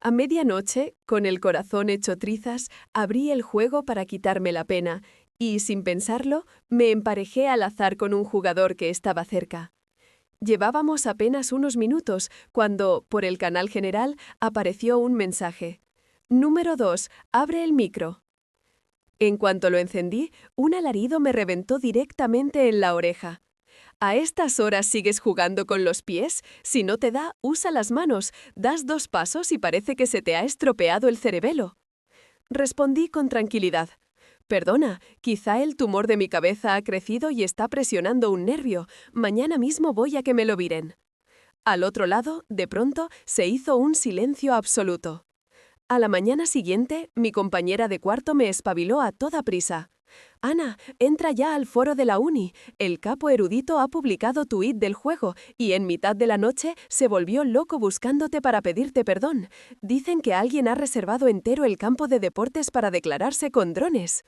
A medianoche, con el corazón hecho trizas, abrí el juego para quitarme la pena y, sin pensarlo, me emparejé al azar con un jugador que estaba cerca. Llevábamos apenas unos minutos cuando, por el canal general, apareció un mensaje. Número 2. Abre el micro. En cuanto lo encendí, un alarido me reventó directamente en la oreja. ¿A estas horas sigues jugando con los pies? Si no te da, usa las manos. Das 2 pasos y parece que se te ha estropeado el cerebelo. Respondí con tranquilidad. Perdona, quizá el tumor de mi cabeza ha crecido y está presionando un nervio. Mañana mismo voy a que me lo viren. Al otro lado, de pronto, se hizo un silencio absoluto. A la mañana siguiente, mi compañera de cuarto me espabiló a toda prisa. Ana, entra ya al foro de la uni. El capo erudito ha publicado tuit del juego y en mitad de la noche se volvió loco buscándote para pedirte perdón. Dicen que alguien ha reservado entero el campo de deportes para declararse con drones.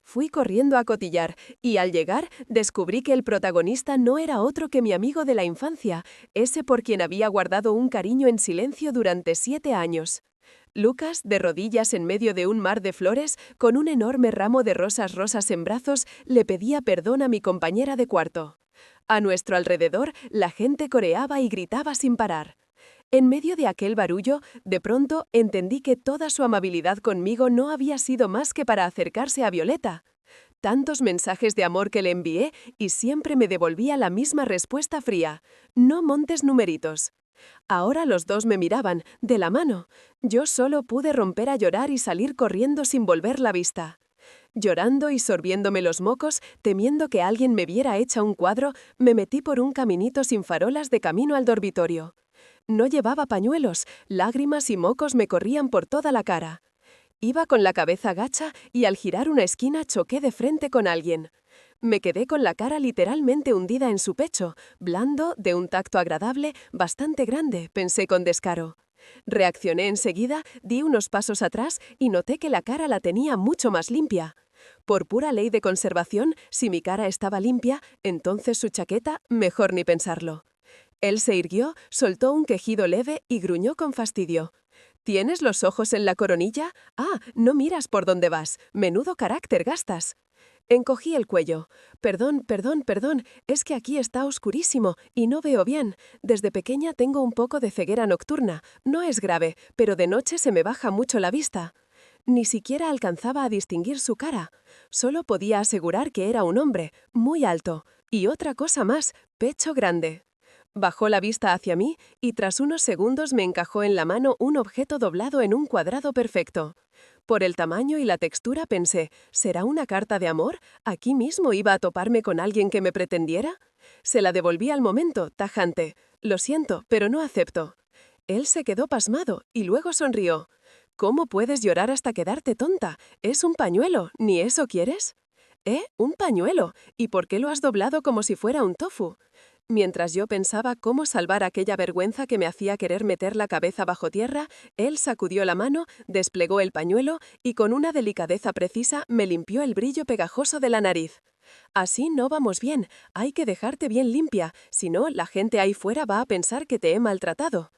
Fui corriendo a cotillar y al llegar descubrí que el protagonista no era otro que mi amigo de la infancia, ese por quien había guardado un cariño en silencio durante 7 años. Lucas, de rodillas en medio de un mar de flores, con un enorme ramo de rosas rosas en brazos, le pedía perdón a mi compañera de cuarto. A nuestro alrededor, la gente coreaba y gritaba sin parar. En medio de aquel barullo, de pronto entendí que toda su amabilidad conmigo no había sido más que para acercarse a Violeta. Tantos mensajes de amor que le envié y siempre me devolvía la misma respuesta fría. No montes numeritos. Ahora los dos me miraban, de la mano. Yo solo pude romper a llorar y salir corriendo sin volver la vista. Llorando y sorbiéndome los mocos, temiendo que alguien me viera hecha un cuadro, me metí por un caminito sin farolas de camino al dormitorio. No llevaba pañuelos, lágrimas y mocos me corrían por toda la cara. Iba con la cabeza gacha y al girar una esquina choqué de frente con alguien. Me quedé con la cara literalmente hundida en su pecho, blando, de un tacto agradable, bastante grande, pensé con descaro. Reaccioné enseguida, di unos pasos atrás y noté que la cara la tenía mucho más limpia. Por pura ley de conservación, si mi cara estaba limpia, entonces su chaqueta, mejor ni pensarlo. Él se irguió, soltó un quejido leve y gruñó con fastidio. ¿Tienes los ojos en la coronilla? Ah, no miras por dónde vas. Menudo carácter gastas. Encogí el cuello. Perdón, es que aquí está oscurísimo y no veo bien. Desde pequeña tengo un poco de ceguera nocturna. No es grave, pero de noche se me baja mucho la vista. Ni siquiera alcanzaba a distinguir su cara. Solo podía asegurar que era un hombre, muy alto. Y otra cosa más, pecho grande. Bajó la vista hacia mí y tras unos segundos me encajó en la mano un objeto doblado en un cuadrado perfecto. Por el tamaño y la textura pensé, ¿será una carta de amor? ¿Aquí mismo iba a toparme con alguien que me pretendiera? Se la devolví al momento, tajante. Lo siento, pero no acepto. Él se quedó pasmado y luego sonrió. ¿Cómo puedes llorar hasta quedarte tonta? Es un pañuelo, ¿ni eso quieres? ¿Un pañuelo? ¿Y por qué lo has doblado como si fuera un tofu? Mientras yo pensaba cómo salvar aquella vergüenza que me hacía querer meter la cabeza bajo tierra, él sacudió la mano, desplegó el pañuelo y con una delicadeza precisa me limpió el brillo pegajoso de la nariz. Así no vamos bien, hay que dejarte bien limpia, si no, la gente ahí fuera va a pensar que te he maltratado.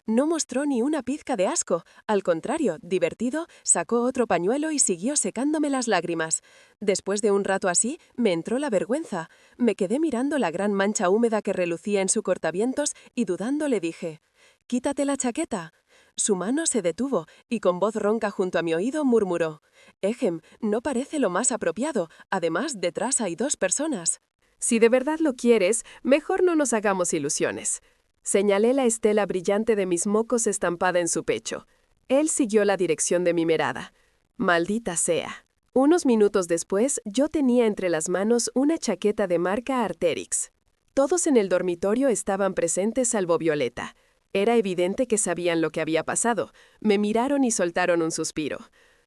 No mostró ni una pizca de asco, al contrario, divertido, sacó otro pañuelo y siguió secándome las lágrimas. Después de un rato así, me entró la vergüenza. Me quedé mirando la gran mancha húmeda que relucía en su cortavientos y dudando le dije, «Quítate la chaqueta». Su mano se detuvo y con voz ronca junto a mi oído murmuró, «Ejem, no parece lo más apropiado, además detrás hay 2 personas». «Si de verdad lo quieres, mejor no nos hagamos ilusiones». Señalé la estela brillante de mis mocos estampada en su pecho. Él siguió la dirección de mi mirada. Maldita sea. Unos minutos después, yo tenía entre las manos una chaqueta de marca Arterix. Todos en el dormitorio estaban presentes salvo Violeta. Era evidente que sabían lo que había pasado. Me miraron y soltaron un suspiro.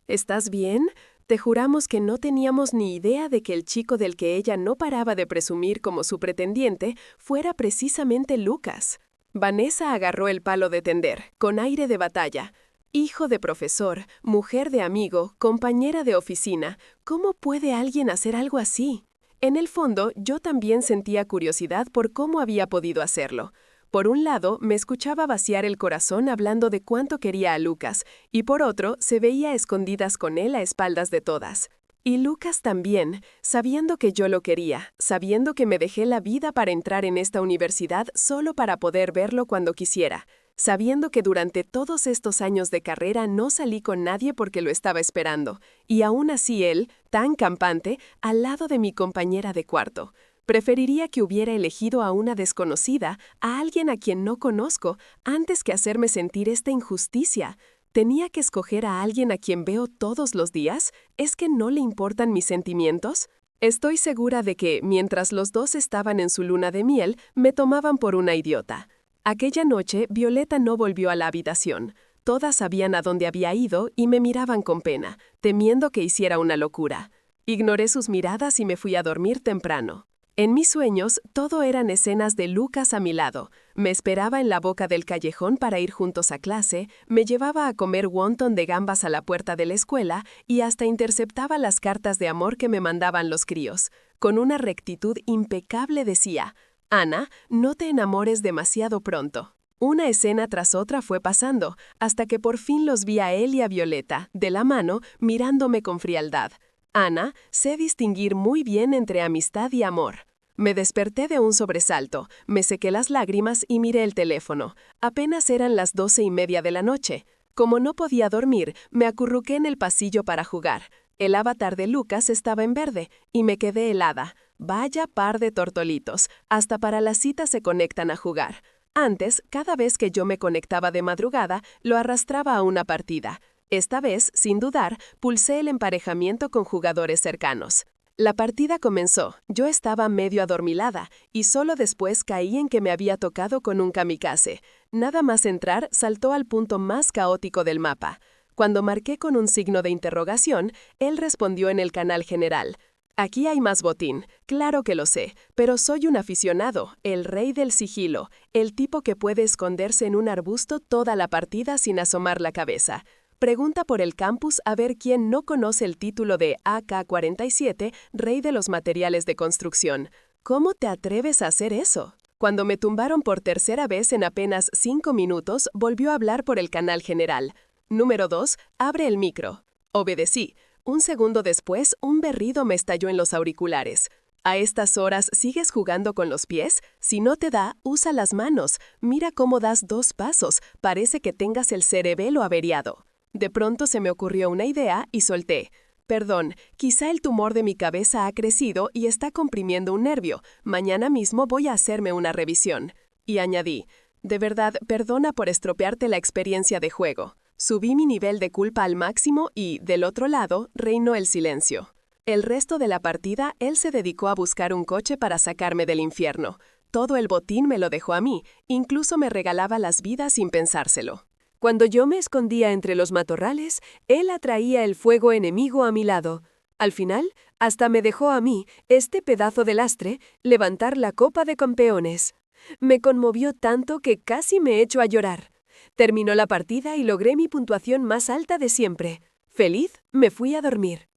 ¿Estás bien? Te juramos que no teníamos ni idea de que el chico del que ella no paraba de presumir como su pretendiente fuera precisamente Lucas. Vanessa agarró el palo de tender, con aire de batalla. Hijo de profesor, mujer de amigo, compañera de oficina, ¿cómo puede alguien hacer algo así? En el fondo, yo también sentía curiosidad por cómo había podido hacerlo. Por un lado, me escuchaba vaciar el corazón hablando de cuánto quería a Lucas, y por otro, se veía a escondidas con él a espaldas de todas. Y Lucas también, sabiendo que yo lo quería, sabiendo que me dejé la vida para entrar en esta universidad solo para poder verlo cuando quisiera, sabiendo que durante todos estos años de carrera no salí con nadie porque lo estaba esperando, y aún así él, tan campante, al lado de mi compañera de cuarto. Preferiría que hubiera elegido a una desconocida, a alguien a quien no conozco, antes que hacerme sentir esta injusticia. ¿Tenía que escoger a alguien a quien veo todos los días? ¿Es que no le importan mis sentimientos? Estoy segura de que, mientras los dos estaban en su luna de miel, me tomaban por una idiota. Aquella noche, Violeta no volvió a la habitación. Todas sabían a dónde había ido y me miraban con pena, temiendo que hiciera una locura. Ignoré sus miradas y me fui a dormir temprano. En mis sueños, todo eran escenas de Lucas a mi lado. Me esperaba en la boca del callejón para ir juntos a clase, me llevaba a comer wonton de gambas a la puerta de la escuela y hasta interceptaba las cartas de amor que me mandaban los críos. Con una rectitud impecable decía: «Ana, no te enamores demasiado pronto». Una escena tras otra fue pasando, hasta que por fin los vi a él y a Violeta, de la mano, mirándome con frialdad. Ana, sé distinguir muy bien entre amistad y amor. Me desperté de un sobresalto, me sequé las lágrimas y miré el teléfono. Apenas eran las 12:30 de la noche. Como no podía dormir, me acurruqué en el pasillo para jugar. El avatar de Lucas estaba en verde y me quedé helada. Vaya par de tortolitos, hasta para las citas se conectan a jugar. Antes, cada vez que yo me conectaba de madrugada, lo arrastraba a una partida. Esta vez, sin dudar, pulsé el emparejamiento con jugadores cercanos. La partida comenzó, yo estaba medio adormilada, y solo después caí en que me había tocado con un kamikaze. Nada más entrar, saltó al punto más caótico del mapa. Cuando marqué con un signo de interrogación, él respondió en el canal general: «Aquí hay más botín, claro que lo sé, pero soy un aficionado, el rey del sigilo, el tipo que puede esconderse en un arbusto toda la partida sin asomar la cabeza». Pregunta por el campus a ver quién no conoce el título de AK-47, Rey de los Materiales de Construcción. ¿Cómo te atreves a hacer eso? Cuando me tumbaron por tercera vez en apenas 5 minutos, volvió a hablar por el canal general. Número 2, abre el micro. Obedecí. Un segundo después, un berrido me estalló en los auriculares. ¿A estas horas sigues jugando con los pies? Si no te da, usa las manos. Mira cómo das 2 pasos. Parece que tengas el cerebelo averiado. De pronto se me ocurrió una idea y solté: «Perdón, quizá el tumor de mi cabeza ha crecido y está comprimiendo un nervio. Mañana mismo voy a hacerme una revisión». Y añadí: «De verdad, perdona por estropearte la experiencia de juego». Subí mi nivel de culpa al máximo y, del otro lado, reinó el silencio. El resto de la partida, él se dedicó a buscar un coche para sacarme del infierno. Todo el botín me lo dejó a mí, incluso me regalaba las vidas sin pensárselo. Cuando yo me escondía entre los matorrales, él atraía el fuego enemigo a mi lado. Al final, hasta me dejó a mí, este pedazo de lastre, levantar la copa de campeones. Me conmovió tanto que casi me echo a llorar. Terminó la partida y logré mi puntuación más alta de siempre. Feliz, me fui a dormir.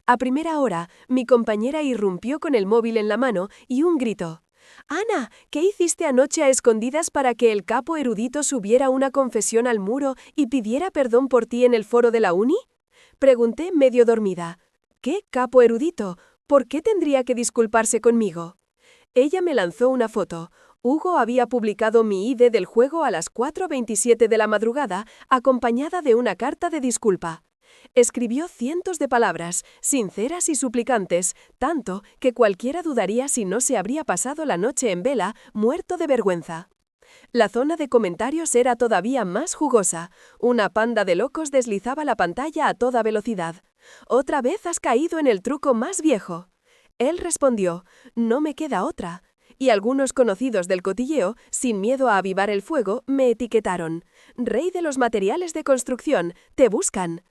A primera hora, mi compañera irrumpió con el móvil en la mano y un grito: «Ana, ¿qué hiciste anoche a escondidas para que el capo erudito subiera una confesión al muro y pidiera perdón por ti en el foro de la uni?» Pregunté medio dormida. «¿Qué capo erudito? ¿Por qué tendría que disculparse conmigo?» Ella me lanzó una foto. Hugo había publicado mi ID del juego a las 4:27 de la madrugada, acompañada de una carta de disculpa. Escribió cientos de palabras, sinceras y suplicantes, tanto que cualquiera dudaría si no se habría pasado la noche en vela, muerto de vergüenza. La zona de comentarios era todavía más jugosa. Una panda de locos deslizaba la pantalla a toda velocidad. «Otra vez has caído en el truco más viejo». Él respondió: «No me queda otra». Y algunos conocidos del cotilleo, sin miedo a avivar el fuego, me etiquetaron: «Rey de los materiales de construcción, te buscan».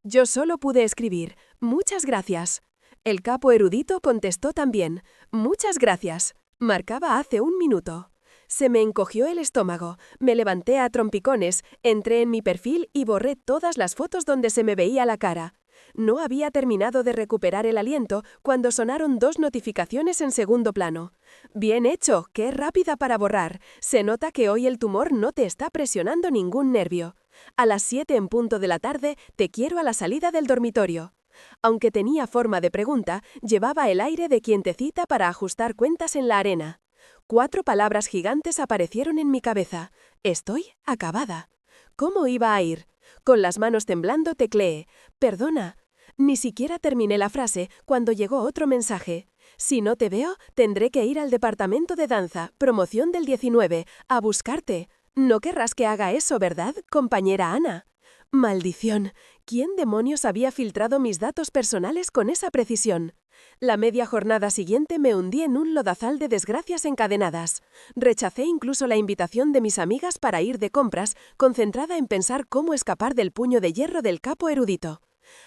Yo solo pude escribir: «Muchas gracias». El capo erudito contestó también: «Muchas gracias». Marcaba hace 1 minuto. Se me encogió el estómago, me levanté a trompicones, entré en mi perfil y borré todas las fotos donde se me veía la cara. No había terminado de recuperar el aliento cuando sonaron 2 notificaciones en segundo plano. Bien hecho, qué rápida para borrar. Se nota que hoy el tumor no te está presionando ningún nervio. A las 7 en punto de la tarde te quiero a la salida del dormitorio. Aunque tenía forma de pregunta, llevaba el aire de quien te cita para ajustar cuentas en la arena. 4 palabras gigantes aparecieron en mi cabeza. Estoy acabada. ¿Cómo iba a ir? Con las manos temblando tecleé. Perdona. Ni siquiera terminé la frase cuando llegó otro mensaje. Si no te veo, tendré que ir al departamento de danza, promoción del 19, a buscarte. No querrás que haga eso, ¿verdad, compañera Ana? Maldición. ¿Quién demonios había filtrado mis datos personales con esa precisión? La media jornada siguiente me hundí en un lodazal de desgracias encadenadas. Rechacé incluso la invitación de mis amigas para ir de compras, concentrada en pensar cómo escapar del puño de hierro del capo erudito.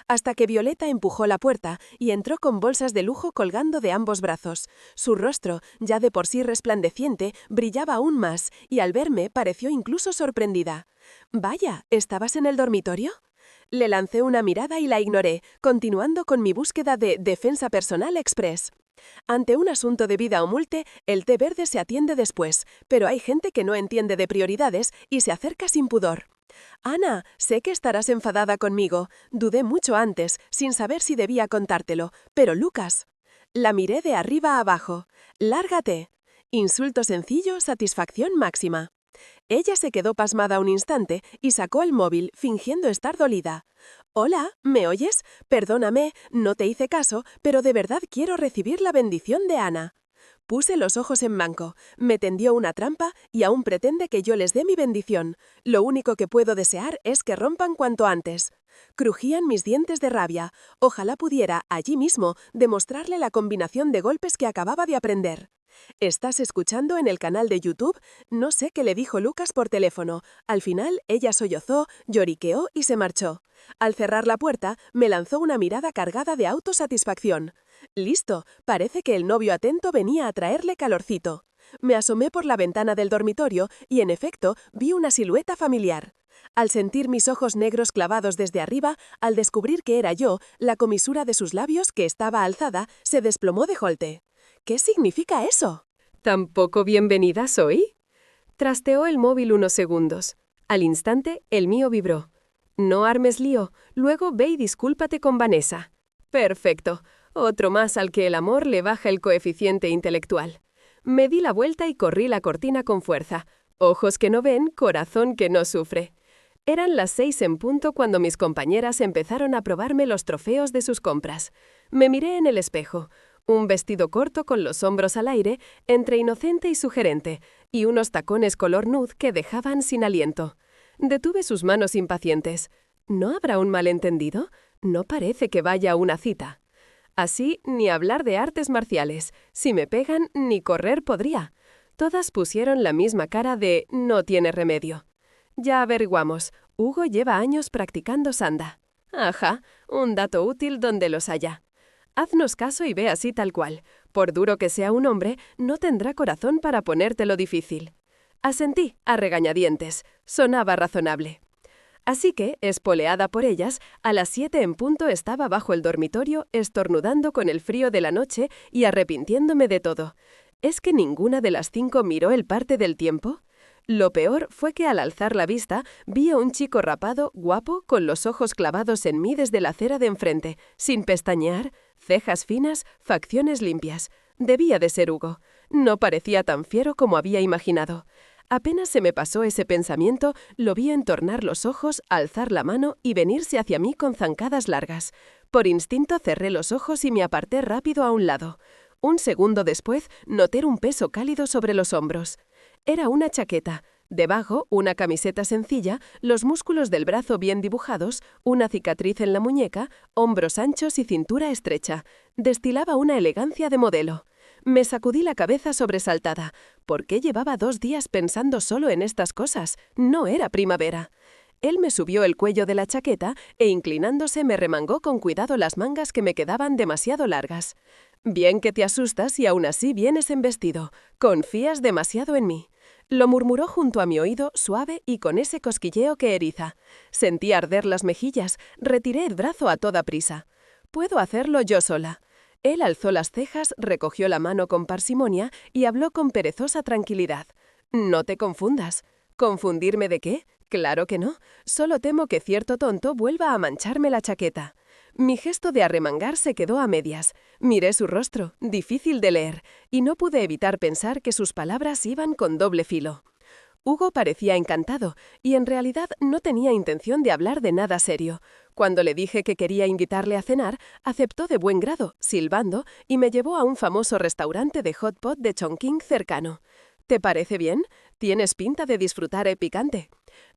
Hasta que Violeta empujó la puerta y entró con bolsas de lujo colgando de ambos brazos. Su rostro, ya de por sí resplandeciente, brillaba aún más y al verme pareció incluso sorprendida. «Vaya, ¿estabas en el dormitorio?» Le lancé una mirada y la ignoré, continuando con mi búsqueda de defensa personal express. Ante un asunto de vida o muerte, el té verde se atiende después, pero hay gente que no entiende de prioridades y se acerca sin pudor. Ana, sé que estarás enfadada conmigo. Dudé mucho antes, sin saber si debía contártelo, pero Lucas. La miré de arriba a abajo. Lárgate. Insulto sencillo, satisfacción máxima. Ella se quedó pasmada un instante y sacó el móvil, fingiendo estar dolida. «Hola, ¿me oyes? Perdóname, no te hice caso, pero de verdad quiero recibir la bendición de Ana». Puse los ojos en blanco, me tendió una trampa y aún pretende que yo les dé mi bendición. Lo único que puedo desear es que rompan cuanto antes. Crujían mis dientes de rabia. Ojalá pudiera, allí mismo, demostrarle la combinación de golpes que acababa de aprender. ¿Estás escuchando en el canal de YouTube? No sé qué le dijo Lucas por teléfono. Al final, ella sollozó, lloriqueó y se marchó. Al cerrar la puerta, me lanzó una mirada cargada de autosatisfacción. Listo, parece que el novio atento venía a traerle calorcito. Me asomé por la ventana del dormitorio y, en efecto, vi una silueta familiar. Al sentir mis ojos negros clavados desde arriba, al descubrir que era yo, la comisura de sus labios, que estaba alzada, se desplomó de golpe. ¿Qué significa eso? ¿Tampoco bienvenida soy? Trasteó el móvil unos segundos. Al instante, el mío vibró. No armes lío, luego ve y discúlpate con Vanessa. Perfecto. Otro más al que el amor le baja el coeficiente intelectual. Me di la vuelta y corrí la cortina con fuerza. Ojos que no ven, corazón que no sufre. Eran las 6 en punto cuando mis compañeras empezaron a probarme los trofeos de sus compras. Me miré en el espejo. Un vestido corto con los hombros al aire, entre inocente y sugerente, y unos tacones color nude que dejaban sin aliento. Detuve sus manos impacientes. ¿No habrá un malentendido? No parece que vaya a una cita. Así, ni hablar de artes marciales. Si me pegan, ni correr podría. Todas pusieron la misma cara de «no tiene remedio». Ya averiguamos. Hugo lleva años practicando sanda. Ajá, un dato útil donde los haya. Haznos caso y ve así tal cual. Por duro que sea un hombre, no tendrá corazón para ponértelo difícil. Asentí, a regañadientes. Sonaba razonable. Así que, espoleada por ellas, a las 7 en punto estaba bajo el dormitorio, estornudando con el frío de la noche y arrepintiéndome de todo. ¿Es que ninguna de las 5 miró el parte del tiempo? Lo peor fue que al alzar la vista vi a un chico rapado, guapo, con los ojos clavados en mí desde la acera de enfrente, sin pestañear, cejas finas, facciones limpias. Debía de ser Hugo. No parecía tan fiero como había imaginado. Apenas se me pasó ese pensamiento, lo vi entornar los ojos, alzar la mano y venirse hacia mí con zancadas largas. Por instinto cerré los ojos y me aparté rápido a un lado. Un segundo después, noté un peso cálido sobre los hombros. Era una chaqueta. Debajo, una camiseta sencilla, los músculos del brazo bien dibujados, una cicatriz en la muñeca, hombros anchos y cintura estrecha. Destilaba una elegancia de modelo. Me sacudí la cabeza sobresaltada. ¿Por qué llevaba 2 días pensando solo en estas cosas? No era primavera. Él me subió el cuello de la chaqueta e inclinándose me remangó con cuidado las mangas que me quedaban demasiado largas. Bien que te asustas y aún así vienes en vestido. Confías demasiado en mí. Lo murmuró junto a mi oído, suave y con ese cosquilleo que eriza. Sentí arder las mejillas, retiré el brazo a toda prisa. «Puedo hacerlo yo sola». Él alzó las cejas, recogió la mano con parsimonia y habló con perezosa tranquilidad. «No te confundas». ¿Confundirme de qué? Claro que no. Solo temo que cierto tonto vuelva a mancharme la chaqueta. Mi gesto de arremangar se quedó a medias. Miré su rostro, difícil de leer, y no pude evitar pensar que sus palabras iban con doble filo. Hugo parecía encantado, y en realidad no tenía intención de hablar de nada serio. Cuando le dije que quería invitarle a cenar, aceptó de buen grado, silbando, y me llevó a un famoso restaurante de hot pot de Chongqing cercano. ¿Te parece bien? Tienes pinta de disfrutar el picante.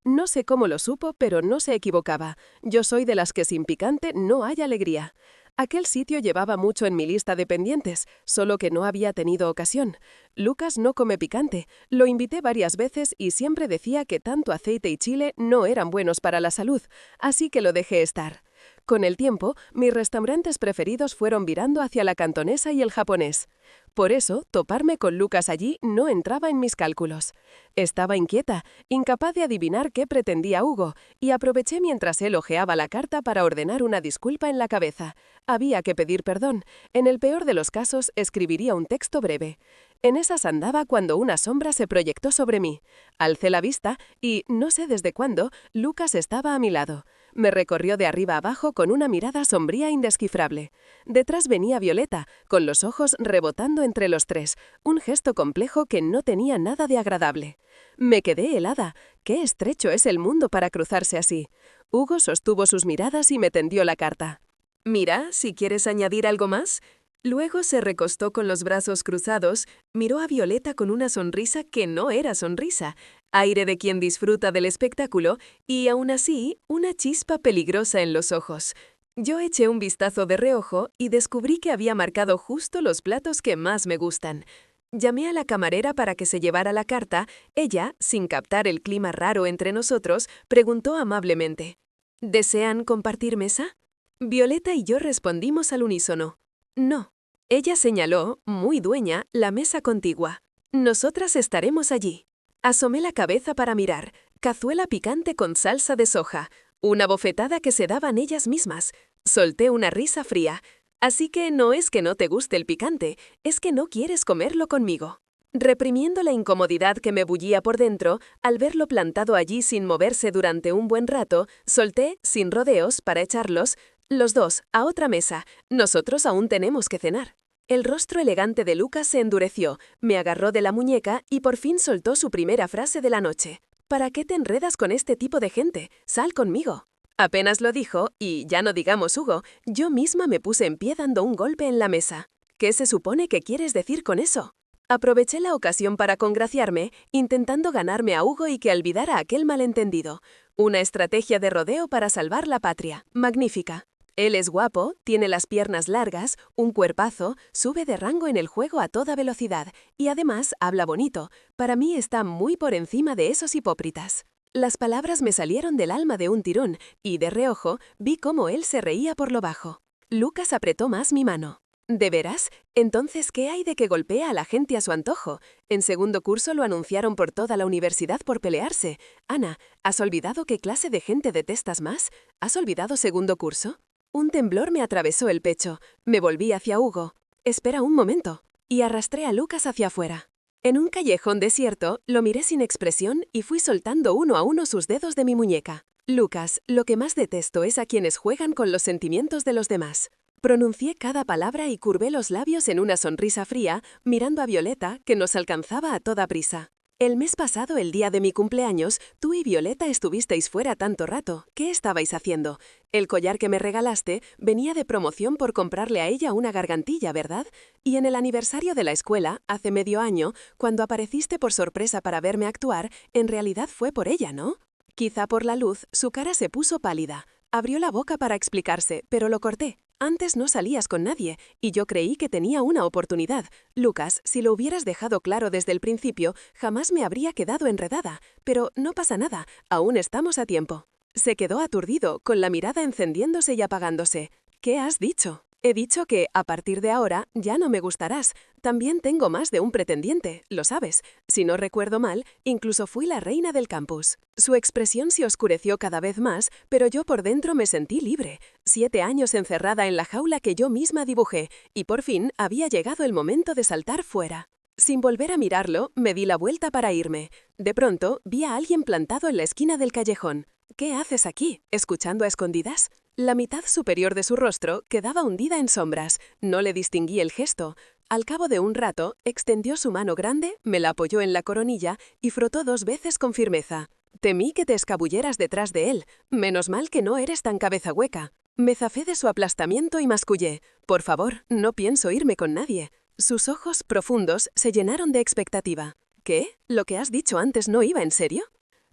No sé cómo lo supo, pero no se equivocaba. Yo soy de las que sin picante no hay alegría. Aquel sitio llevaba mucho en mi lista de pendientes, solo que no había tenido ocasión. Lucas no come picante. Lo invité varias veces y siempre decía que tanto aceite y chile no eran buenos para la salud, así que lo dejé estar. Con el tiempo, mis restaurantes preferidos fueron virando hacia la cantonesa y el japonés. Por eso, toparme con Lucas allí no entraba en mis cálculos. Estaba inquieta, incapaz de adivinar qué pretendía Hugo, y aproveché mientras él hojeaba la carta para ordenar una disculpa en la cabeza. Había que pedir perdón. En el peor de los casos, escribiría un texto breve. En esas andaba cuando una sombra se proyectó sobre mí. Alcé la vista y, no sé desde cuándo, Lucas estaba a mi lado. Me recorrió de arriba abajo con una mirada sombría e indescifrable. Detrás venía Violeta, con los ojos rebotando entre los tres, un gesto complejo que no tenía nada de agradable. Me quedé helada. Qué estrecho es el mundo para cruzarse así. Hugo sostuvo sus miradas y me tendió la carta. «Mira, si quieres añadir algo más». Luego se recostó con los brazos cruzados, miró a Violeta con una sonrisa que no era sonrisa, aire de quien disfruta del espectáculo y, aún así, una chispa peligrosa en los ojos. Yo eché un vistazo de reojo y descubrí que había marcado justo los platos que más me gustan. Llamé a la camarera para que se llevara la carta. Ella, sin captar el clima raro entre nosotros, preguntó amablemente: «¿Desean compartir mesa?». Violeta y yo respondimos al unísono: «No». Ella señaló, muy dueña, la mesa contigua. «Nosotras estaremos allí». Asomé la cabeza para mirar. Cazuela picante con salsa de soja. Una bofetada que se daban ellas mismas. Solté una risa fría. «Así que no es que no te guste el picante, es que no quieres comerlo conmigo». Reprimiendo la incomodidad que me bullía por dentro, al verlo plantado allí sin moverse durante un buen rato, solté, sin rodeos, para echarlos: «Los dos, a otra mesa. Nosotros aún tenemos que cenar». El rostro elegante de Lucas se endureció, me agarró de la muñeca y por fin soltó su primera frase de la noche. «¿Para qué te enredas con este tipo de gente? Sal conmigo». Apenas lo dijo, y ya no digamos Hugo, yo misma me puse en pie dando un golpe en la mesa. ¿Qué se supone que quieres decir con eso? Aproveché la ocasión para congraciarme, intentando ganarme a Hugo y que olvidara aquel malentendido. Una estrategia de rodeo para salvar la patria. Magnífica. Él es guapo, tiene las piernas largas, un cuerpazo, sube de rango en el juego a toda velocidad y además habla bonito. Para mí está muy por encima de esos hipócritas. Las palabras me salieron del alma de un tirón y, de reojo, vi cómo él se reía por lo bajo. Lucas apretó más mi mano. ¿De veras? Entonces, ¿qué hay de que golpea a la gente a su antojo? En segundo curso lo anunciaron por toda la universidad por pelearse. Ana, ¿has olvidado qué clase de gente detestas más? ¿Has olvidado segundo curso? Un temblor me atravesó el pecho. Me volví hacia Hugo. «Espera un momento». Y arrastré a Lucas hacia afuera. En un callejón desierto, lo miré sin expresión y fui soltando uno a uno sus dedos de mi muñeca. «Lucas, lo que más detesto es a quienes juegan con los sentimientos de los demás». Pronuncié cada palabra y curvé los labios en una sonrisa fría, mirando a Violeta, que nos alcanzaba a toda prisa. «El mes pasado, el día de mi cumpleaños, tú y Violeta estuvisteis fuera tanto rato. ¿Qué estabais haciendo? El collar que me regalaste venía de promoción por comprarle a ella una gargantilla, ¿verdad? Y en el aniversario de la escuela, hace medio año, cuando apareciste por sorpresa para verme actuar, en realidad fue por ella, ¿no?». Quizá por la luz, su cara se puso pálida. Abrió la boca para explicarse, pero lo corté. «Antes no salías con nadie, y yo creí que tenía una oportunidad. Lucas, si lo hubieras dejado claro desde el principio, jamás me habría quedado enredada. Pero no pasa nada, aún estamos a tiempo». Se quedó aturdido, con la mirada encendiéndose y apagándose. «¿Qué has dicho?». He dicho que, a partir de ahora, ya no me gustarás. También tengo más de un pretendiente, lo sabes. Si no recuerdo mal, incluso fui la reina del campus. Su expresión se oscureció cada vez más, pero yo por dentro me sentí libre. 7 años encerrada en la jaula que yo misma dibujé, y por fin había llegado el momento de saltar fuera. Sin volver a mirarlo, me di la vuelta para irme. De pronto, vi a alguien plantado en la esquina del callejón. ¿Qué haces aquí, escuchando a escondidas? La mitad superior de su rostro quedaba hundida en sombras. No le distinguí el gesto. Al cabo de un rato, extendió su mano grande, me la apoyó en la coronilla y frotó 2 veces con firmeza. Temí que te escabulleras detrás de él. Menos mal que no eres tan cabeza hueca. Me zafé de su aplastamiento y mascullé. Por favor, no pienso irme con nadie. Sus ojos profundos se llenaron de expectativa. ¿Qué? ¿Lo que has dicho antes no iba en serio?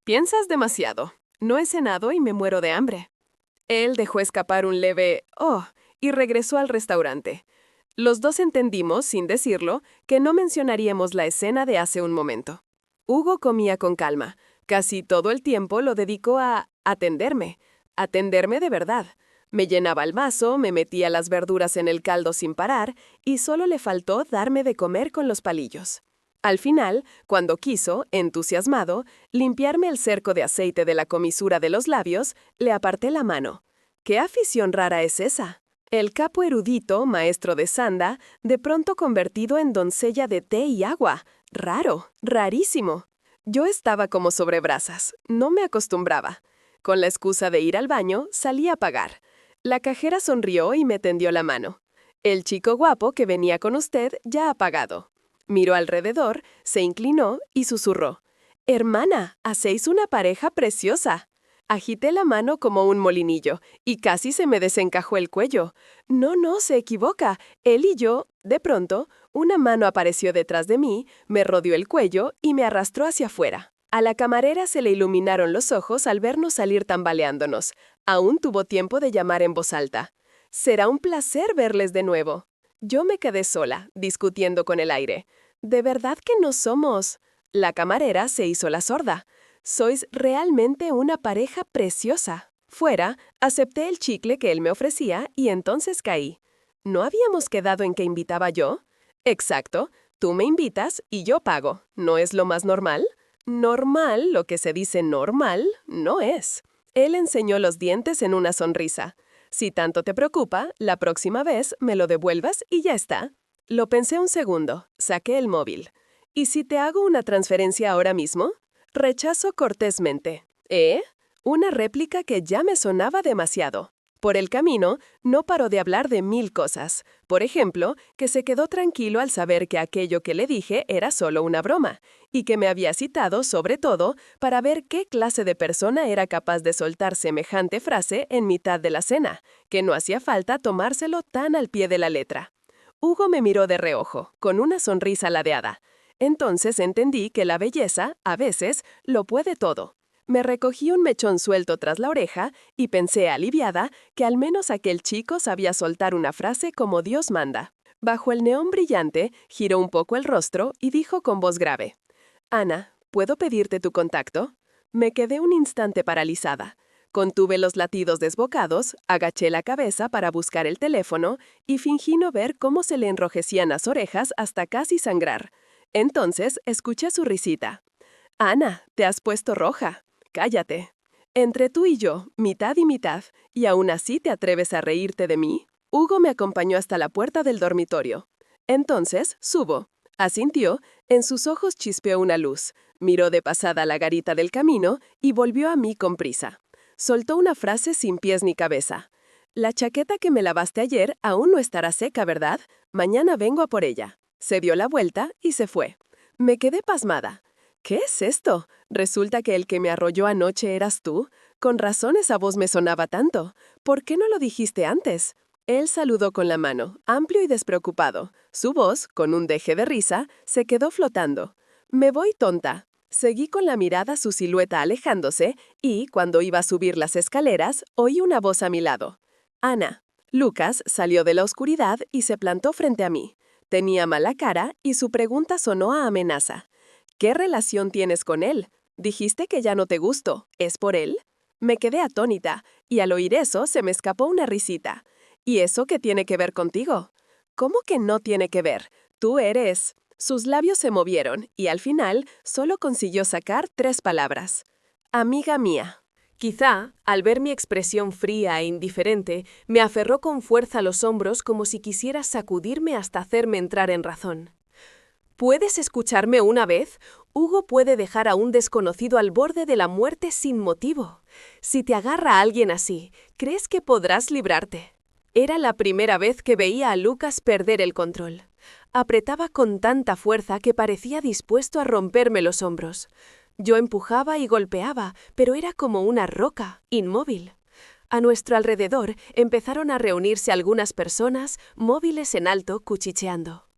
Piensas demasiado. No he cenado y me muero de hambre. Él dejó escapar un leve «oh» y regresó al restaurante. Los dos entendimos, sin decirlo, que no mencionaríamos la escena de hace un momento. Hugo comía con calma. Casi todo el tiempo lo dedicó a atenderme de verdad. Me llenaba el vaso, me metía las verduras en el caldo sin parar y solo le faltó darme de comer con los palillos. Al final, cuando quiso, entusiasmado, limpiarme el cerco de aceite de la comisura de los labios, le aparté la mano. ¿Qué afición rara es esa? El capo erudito, maestro de sanda, de pronto convertido en doncella de té y agua. Raro, rarísimo. Yo estaba como sobre brasas, no me acostumbraba. Con la excusa de ir al baño, salí a pagar. La cajera sonrió y me tendió la mano. El chico guapo que venía con usted ya ha pagado. Miró alrededor, se inclinó y susurró. «Hermana, hacéis una pareja preciosa». Agité la mano como un molinillo y casi se me desencajó el cuello. No, se equivoca. Él y yo, de pronto, una mano apareció detrás de mí, me rodeó el cuello y me arrastró hacia afuera. A la camarera se le iluminaron los ojos al vernos salir tambaleándonos. Aún tuvo tiempo de llamar en voz alta. «Será un placer verles de nuevo». Yo me quedé sola, discutiendo con el aire. «¿De verdad que no somos?» La camarera se hizo la sorda. «Sois realmente una pareja preciosa». Fuera, acepté el chicle que él me ofrecía y entonces caí. ¿No habíamos quedado en que invitaba yo? Exacto, tú me invitas y yo pago. ¿No es lo más normal? Normal, lo que se dice normal, no es. Él enseñó los dientes en una sonrisa. Si tanto te preocupa, la próxima vez me lo devuelvas y ya está. Lo pensé un segundo, saqué el móvil. ¿Y si te hago una transferencia ahora mismo? Rechazo cortésmente. ¿Eh? Una réplica que ya me sonaba demasiado. Por el camino, no paró de hablar de 1000 cosas. Por ejemplo, que se quedó tranquilo al saber que aquello que le dije era solo una broma, y que me había citado, sobre todo, para ver qué clase de persona era capaz de soltar semejante frase en mitad de la cena, que no hacía falta tomárselo tan al pie de la letra. Hugo me miró de reojo, con una sonrisa ladeada. Entonces entendí que la belleza, a veces, lo puede todo. Me recogí un mechón suelto tras la oreja y pensé aliviada que al menos aquel chico sabía soltar una frase como Dios manda. Bajo el neón brillante, giró un poco el rostro y dijo con voz grave. «Ana, ¿puedo pedirte tu contacto?» Me quedé un instante paralizada. Contuve los latidos desbocados, agaché la cabeza para buscar el teléfono y fingí no ver cómo se le enrojecían las orejas hasta casi sangrar. Entonces escuché su risita. «Ana, te has puesto roja. Cállate. Entre tú y yo, mitad y mitad, y aún así te atreves a reírte de mí». Hugo me acompañó hasta la puerta del dormitorio. Entonces, subo. Asintió, en sus ojos chispeó una luz, miró de pasada la garita del camino y volvió a mí con prisa. Soltó una frase sin pies ni cabeza. «La chaqueta que me lavaste ayer aún no estará seca, ¿verdad? Mañana vengo a por ella». Se dio la vuelta y se fue. Me quedé pasmada. ¿Qué es esto? ¿Resulta que el que me arrolló anoche eras tú? Con razón esa voz me sonaba tanto. ¿Por qué no lo dijiste antes? Él saludó con la mano, amplio y despreocupado. Su voz, con un deje de risa, se quedó flotando. «Me voy, tonta». Seguí con la mirada su silueta alejándose y, cuando iba a subir las escaleras, oí una voz a mi lado. «Ana». Lucas salió de la oscuridad y se plantó frente a mí. Tenía mala cara y su pregunta sonó a amenaza. «¿Qué relación tienes con él? Dijiste que ya no te gusto. ¿Es por él?» Me quedé atónita, y al oír eso se me escapó una risita. ¿Y eso qué tiene que ver contigo? ¿Cómo que no tiene que ver? Tú eres. Sus labios se movieron y al final solo consiguió sacar 3 palabras. Amiga mía. Quizá, al ver mi expresión fría e indiferente, me aferró con fuerza a los hombros como si quisiera sacudirme hasta hacerme entrar en razón. ¿Puedes escucharme una vez? Hugo puede dejar a un desconocido al borde de la muerte sin motivo. Si te agarra a alguien así, ¿crees que podrás librarte? Era la primera vez que veía a Lucas perder el control. Apretaba con tanta fuerza que parecía dispuesto a romperme los hombros. Yo empujaba y golpeaba, pero era como una roca, inmóvil. A nuestro alrededor empezaron a reunirse algunas personas, móviles en alto, cuchicheando.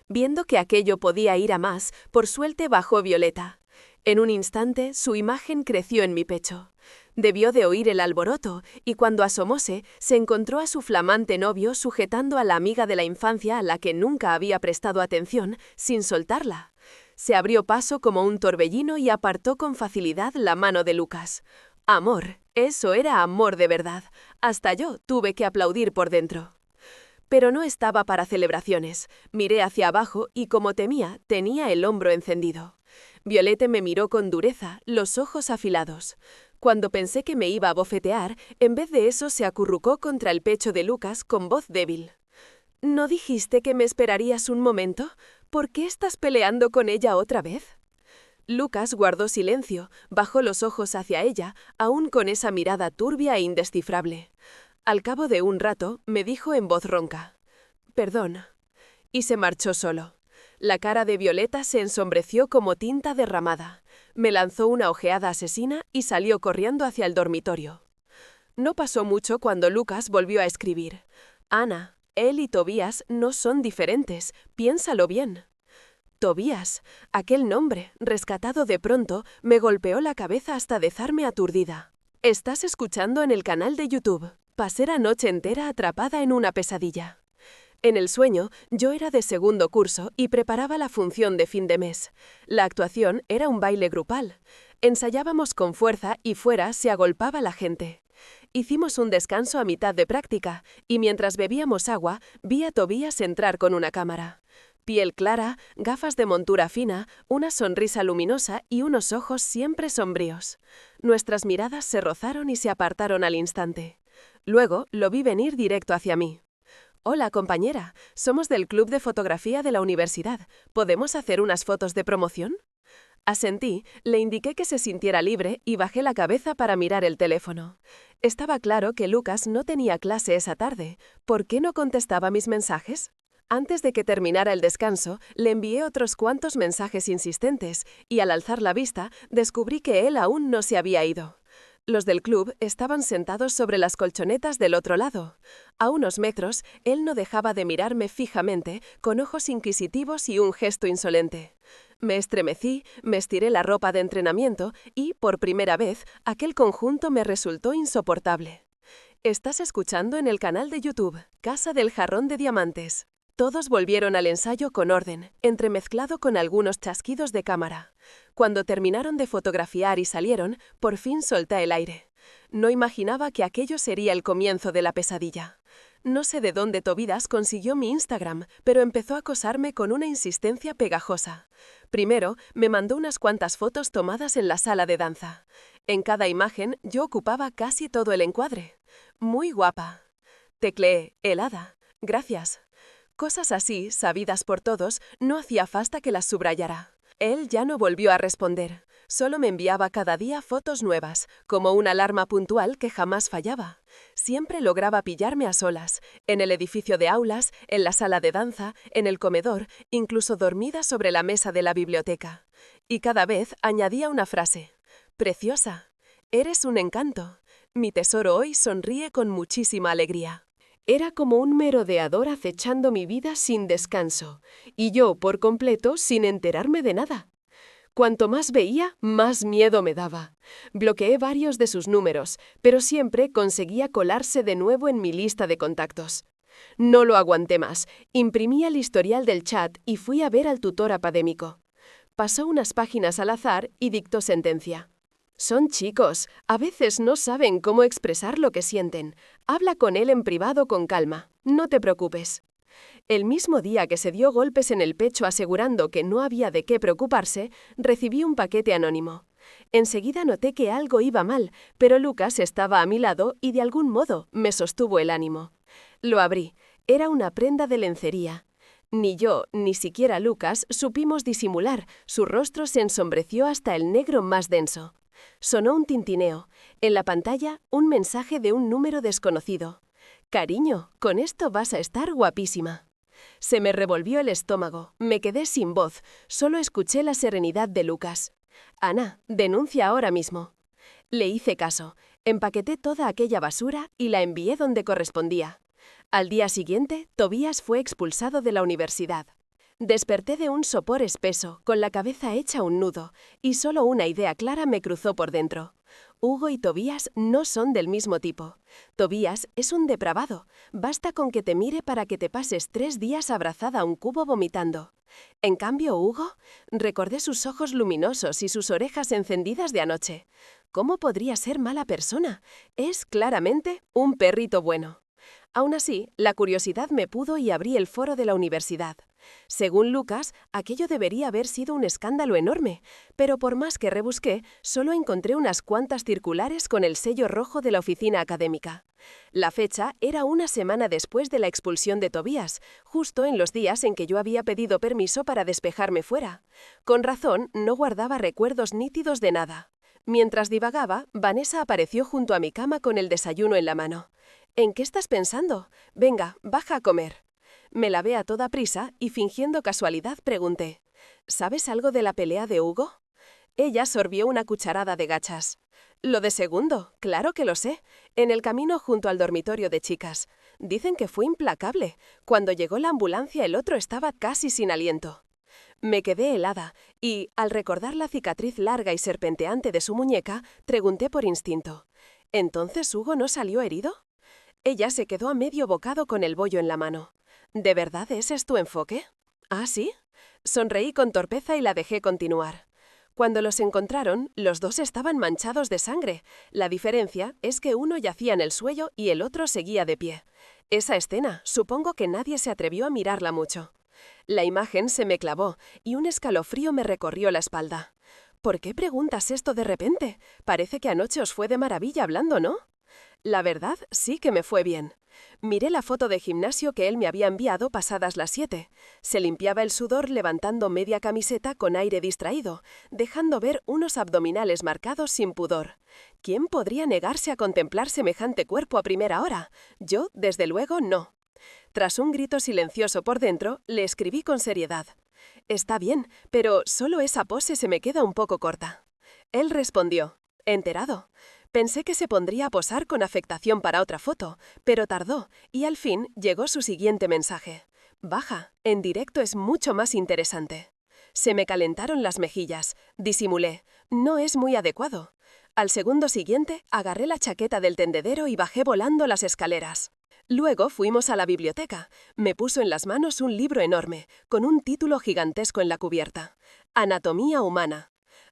Viendo que aquello podía ir a más, por suerte bajó Violeta. En un instante, su imagen creció en mi pecho. Debió de oír el alboroto, y cuando asomóse, se encontró a su flamante novio sujetando a la amiga de la infancia a la que nunca había prestado atención, sin soltarla. Se abrió paso como un torbellino y apartó con facilidad la mano de Lucas. Amor, eso era amor de verdad. Hasta yo tuve que aplaudir por dentro. Pero no estaba para celebraciones. Miré hacia abajo y, como temía, tenía el hombro encendido. Violeta me miró con dureza, los ojos afilados. Cuando pensé que me iba a bofetear, en vez de eso se acurrucó contra el pecho de Lucas con voz débil. ¿No dijiste que me esperarías un momento? ¿Por qué estás peleando con ella otra vez? Lucas guardó silencio, bajó los ojos hacia ella, aún con esa mirada turbia e indescifrable. Al cabo de un rato, me dijo en voz ronca: «Perdón», y se marchó solo. La cara de Violeta se ensombreció como tinta derramada. Me lanzó una ojeada asesina y salió corriendo hacia el dormitorio. No pasó mucho cuando Lucas volvió a escribir: «Ana, él y Tobías no son diferentes, piénsalo bien». Tobías, aquel nombre, rescatado de pronto, me golpeó la cabeza hasta dejarme aturdida. Estás escuchando en el canal de YouTube. Pasé la noche entera atrapada en una pesadilla. En el sueño, yo era de segundo curso y preparaba la función de fin de mes. La actuación era un baile grupal. Ensayábamos con fuerza y fuera se agolpaba la gente. Hicimos un descanso a mitad de práctica y mientras bebíamos agua, vi a Tobías entrar con una cámara. Piel clara, gafas de montura fina, una sonrisa luminosa y unos ojos siempre sombríos. Nuestras miradas se rozaron y se apartaron al instante. Luego lo vi venir directo hacia mí. «Hola, compañera, somos del club de fotografía de la universidad. ¿Podemos hacer unas fotos de promoción?» Asentí, le indiqué que se sintiera libre y bajé la cabeza para mirar el teléfono. Estaba claro que Lucas no tenía clase esa tarde. ¿Por qué no contestaba mis mensajes? Antes de que terminara el descanso, le envié otros cuantos mensajes insistentes y al alzar la vista, descubrí que él aún no se había ido. Los del club estaban sentados sobre las colchonetas del otro lado. A unos metros, él no dejaba de mirarme fijamente, con ojos inquisitivos y un gesto insolente. Me estremecí, me estiré la ropa de entrenamiento y, por primera vez, aquel conjunto me resultó insoportable. Estás escuchando en el canal de YouTube, Casa del Jarrón de Diamantes. Todos volvieron al ensayo con orden, entremezclado con algunos chasquidos de cámara. Cuando terminaron de fotografiar y salieron, por fin solté el aire. No imaginaba que aquello sería el comienzo de la pesadilla. No sé de dónde Tobías consiguió mi Instagram, pero empezó a acosarme con una insistencia pegajosa. Primero, me mandó unas cuantas fotos tomadas en la sala de danza. En cada imagen, yo ocupaba casi todo el encuadre. Muy guapa. Tecleé, helada. Gracias. Cosas así, sabidas por todos, no hacía falta que las subrayara. Él ya no volvió a responder. Solo me enviaba cada día fotos nuevas, como una alarma puntual que jamás fallaba. Siempre lograba pillarme a solas, en el edificio de aulas, en la sala de danza, en el comedor, incluso dormida sobre la mesa de la biblioteca. Y cada vez añadía una frase: «Preciosa, eres un encanto. Mi tesoro hoy sonríe con muchísima alegría». Era como un merodeador acechando mi vida sin descanso, y yo, por completo, sin enterarme de nada. Cuanto más veía, más miedo me daba. Bloqueé varios de sus números, pero siempre conseguía colarse de nuevo en mi lista de contactos. No lo aguanté más, imprimí el historial del chat y fui a ver al tutor académico. Pasó unas páginas al azar y dictó sentencia. Son chicos, a veces no saben cómo expresar lo que sienten. Habla con él en privado con calma, no te preocupes. El mismo día que se dio golpes en el pecho asegurando que no había de qué preocuparse, recibí un paquete anónimo. Enseguida noté que algo iba mal, pero Lucas estaba a mi lado y de algún modo me sostuvo el ánimo. Lo abrí. Era una prenda de lencería. Ni yo, ni siquiera Lucas, supimos disimular. Su rostro se ensombreció hasta el negro más denso. Sonó un tintineo. En la pantalla, un mensaje de un número desconocido. «Cariño, con esto vas a estar guapísima». Se me revolvió el estómago. Me quedé sin voz. Solo escuché la serenidad de Lucas. «Ana, denuncia ahora mismo». Le hice caso. Empaqueté toda aquella basura y la envié donde correspondía. Al día siguiente, Tobías fue expulsado de la universidad. Desperté de un sopor espeso, con la cabeza hecha un nudo, y solo una idea clara me cruzó por dentro. Hugo y Tobías no son del mismo tipo. Tobías es un depravado. Basta con que te mire para que te pases 3 días abrazada a un cubo vomitando. En cambio, Hugo, recordé sus ojos luminosos y sus orejas encendidas de anoche. ¿Cómo podría ser mala persona? Es claramente un perrito bueno. Aún así, la curiosidad me pudo y abrí el foro de la universidad. Según Lucas, aquello debería haber sido un escándalo enorme, pero por más que rebusqué, solo encontré unas cuantas circulares con el sello rojo de la oficina académica. La fecha era una semana después de la expulsión de Tobías, justo en los días en que yo había pedido permiso para despejarme fuera. Con razón, no guardaba recuerdos nítidos de nada. Mientras divagaba, Vanessa apareció junto a mi cama con el desayuno en la mano. «¿En qué estás pensando? Venga, baja a comer». Me lavé a toda prisa y fingiendo casualidad pregunté: «¿Sabes algo de la pelea de Hugo?» Ella sorbió una cucharada de gachas. «Lo de segundo, claro que lo sé. En el camino junto al dormitorio de chicas. Dicen que fue implacable. Cuando llegó la ambulancia el otro estaba casi sin aliento». Me quedé helada y, al recordar la cicatriz larga y serpenteante de su muñeca, pregunté por instinto: «¿Entonces Hugo no salió herido?» Ella se quedó a medio bocado con el bollo en la mano. «¿De verdad ese es tu enfoque?» «¿Ah, sí?» Sonreí con torpeza y la dejé continuar. Cuando los encontraron, los dos estaban manchados de sangre. La diferencia es que uno yacía en el suelo y el otro seguía de pie. Esa escena, supongo que nadie se atrevió a mirarla mucho. La imagen se me clavó y un escalofrío me recorrió la espalda. «¿Por qué preguntas esto de repente? Parece que anoche os fue de maravilla hablando, ¿no?» La verdad, sí que me fue bien. Miré la foto de gimnasio que él me había enviado pasadas las 7. Se limpiaba el sudor levantando media camiseta con aire distraído, dejando ver unos abdominales marcados sin pudor. ¿Quién podría negarse a contemplar semejante cuerpo a primera hora? Yo, desde luego, no. Tras un grito silencioso por dentro, le escribí con seriedad: «Está bien, pero solo esa pose se me queda un poco corta». Él respondió: «Enterado». Pensé que se pondría a posar con afectación para otra foto, pero tardó, y al fin llegó su siguiente mensaje: «Baja, en directo es mucho más interesante». Se me calentaron las mejillas. Disimulé: «No es muy adecuado». Al segundo siguiente, agarré la chaqueta del tendedero y bajé volando las escaleras. Luego fuimos a la biblioteca. Me puso en las manos un libro enorme, con un título gigantesco en la cubierta: «Anatomía humana».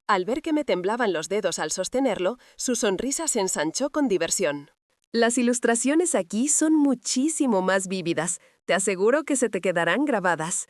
Al ver que me temblaban los dedos al sostenerlo, su sonrisa se ensanchó con diversión. Las ilustraciones aquí son muchísimo más vívidas. Te aseguro que se te quedarán grabadas.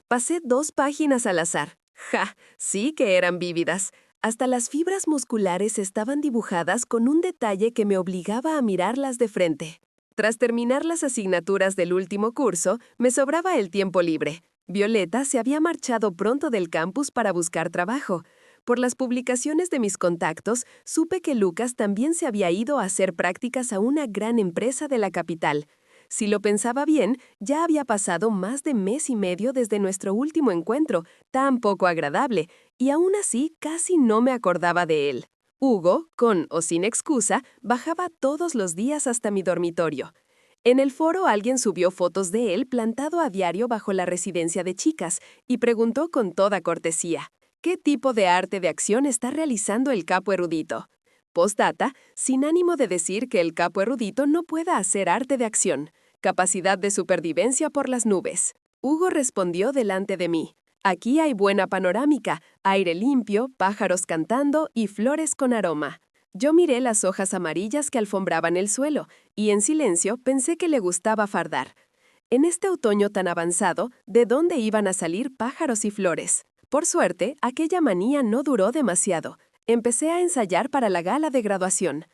Pasé 2 páginas al azar. ¡Ja! Sí que eran vívidas. Hasta las fibras musculares estaban dibujadas con un detalle que me obligaba a mirarlas de frente. Tras terminar las asignaturas del último curso, me sobraba el tiempo libre. Violeta se había marchado pronto del campus para buscar trabajo. Por las publicaciones de mis contactos, supe que Lucas también se había ido a hacer prácticas a una gran empresa de la capital. Si lo pensaba bien, ya había pasado más de mes y medio desde nuestro último encuentro, tan poco agradable, y aún así casi no me acordaba de él. Hugo, con o sin excusa, bajaba todos los días hasta mi dormitorio. En el foro alguien subió fotos de él plantado a diario bajo la residencia de chicas y preguntó con toda cortesía: ¿qué tipo de arte de acción está realizando el capo erudito? Postdata, sin ánimo de decir que el capo erudito no pueda hacer arte de acción. Capacidad de supervivencia por las nubes. Hugo respondió delante de mí: Aquí hay buena panorámica, aire limpio, pájaros cantando y flores con aroma. Yo miré las hojas amarillas que alfombraban el suelo y en silencio pensé que le gustaba fardar. En este otoño tan avanzado, ¿de dónde iban a salir pájaros y flores? Por suerte, aquella manía no duró demasiado. Empecé a ensayar para la gala de graduación.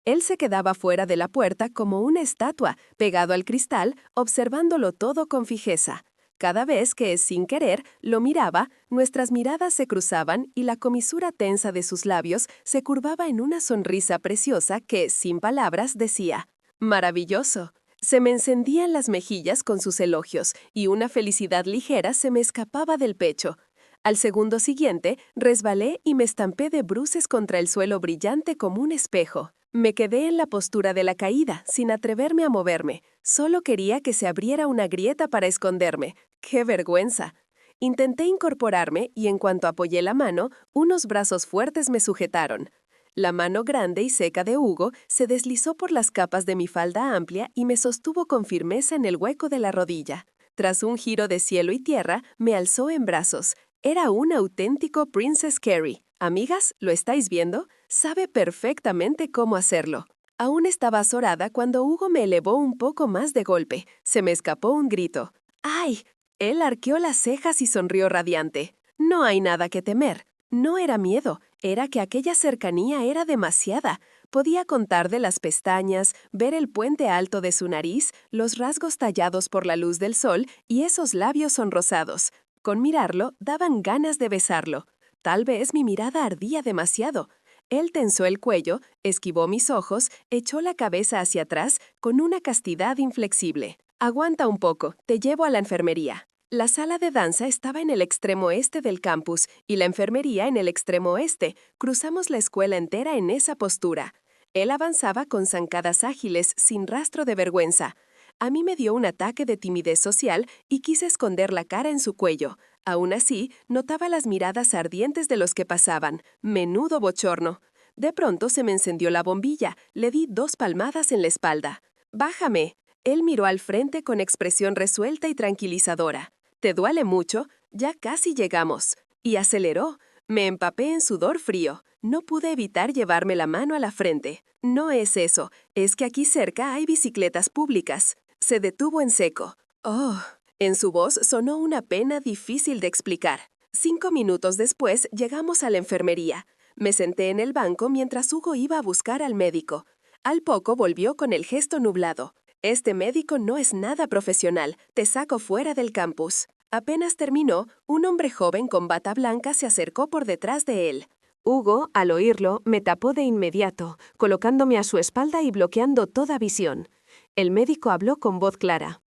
Él se quedaba fuera de la puerta como una estatua, pegado al cristal, observándolo todo con fijeza. Cada vez que, sin querer, lo miraba, nuestras miradas se cruzaban y la comisura tensa de sus labios se curvaba en una sonrisa preciosa que, sin palabras, decía: «Maravilloso». Se me encendían las mejillas con sus elogios y una felicidad ligera se me escapaba del pecho. Al segundo siguiente, resbalé y me estampé de bruces contra el suelo brillante como un espejo. Me quedé en la postura de la caída, sin atreverme a moverme. Solo quería que se abriera una grieta para esconderme. ¡Qué vergüenza! Intenté incorporarme y en cuanto apoyé la mano, unos brazos fuertes me sujetaron. La mano grande y seca de Hugo se deslizó por las capas de mi falda amplia y me sostuvo con firmeza en el hueco de la rodilla. Tras un giro de cielo y tierra, me alzó en brazos. Era un auténtico Princess Carrie. Amigas, ¿lo estáis viendo? Sabe perfectamente cómo hacerlo. Aún estaba azorada cuando Hugo me elevó un poco más de golpe. Se me escapó un grito. ¡Ay! Él arqueó las cejas y sonrió radiante. No hay nada que temer. No era miedo, era que aquella cercanía era demasiada. Podía contar de las pestañas, ver el puente alto de su nariz, los rasgos tallados por la luz del sol y esos labios sonrosados. Con mirarlo, daban ganas de besarlo. Tal vez mi mirada ardía demasiado. Él tensó el cuello, esquivó mis ojos, echó la cabeza hacia atrás con una castidad inflexible. «Aguanta un poco, te llevo a la enfermería». La sala de danza estaba en el extremo este del campus y la enfermería en el extremo oeste. Cruzamos la escuela entera en esa postura. Él avanzaba con zancadas ágiles, sin rastro de vergüenza. A mí me dio un ataque de timidez social y quise esconder la cara en su cuello. Aún así, notaba las miradas ardientes de los que pasaban. Menudo bochorno. De pronto se me encendió la bombilla. Le di 2 palmadas en la espalda. «Bájame». Él miró al frente con expresión resuelta y tranquilizadora. «¿Te duele mucho? Ya casi llegamos». Y aceleró. Me empapé en sudor frío. No pude evitar llevarme la mano a la frente. «No es eso, es que aquí cerca hay bicicletas públicas». Se detuvo en seco. «Oh». En su voz sonó una pena difícil de explicar. 5 minutos después llegamos a la enfermería. Me senté en el banco mientras Hugo iba a buscar al médico. Al poco volvió con el gesto nublado. «Este médico no es nada profesional. Te saco fuera del campus». Apenas terminó, un hombre joven con bata blanca se acercó por detrás de él. Hugo, al oírlo, me tapó de inmediato, colocándome a su espalda y bloqueando toda visión. El médico habló con voz clara.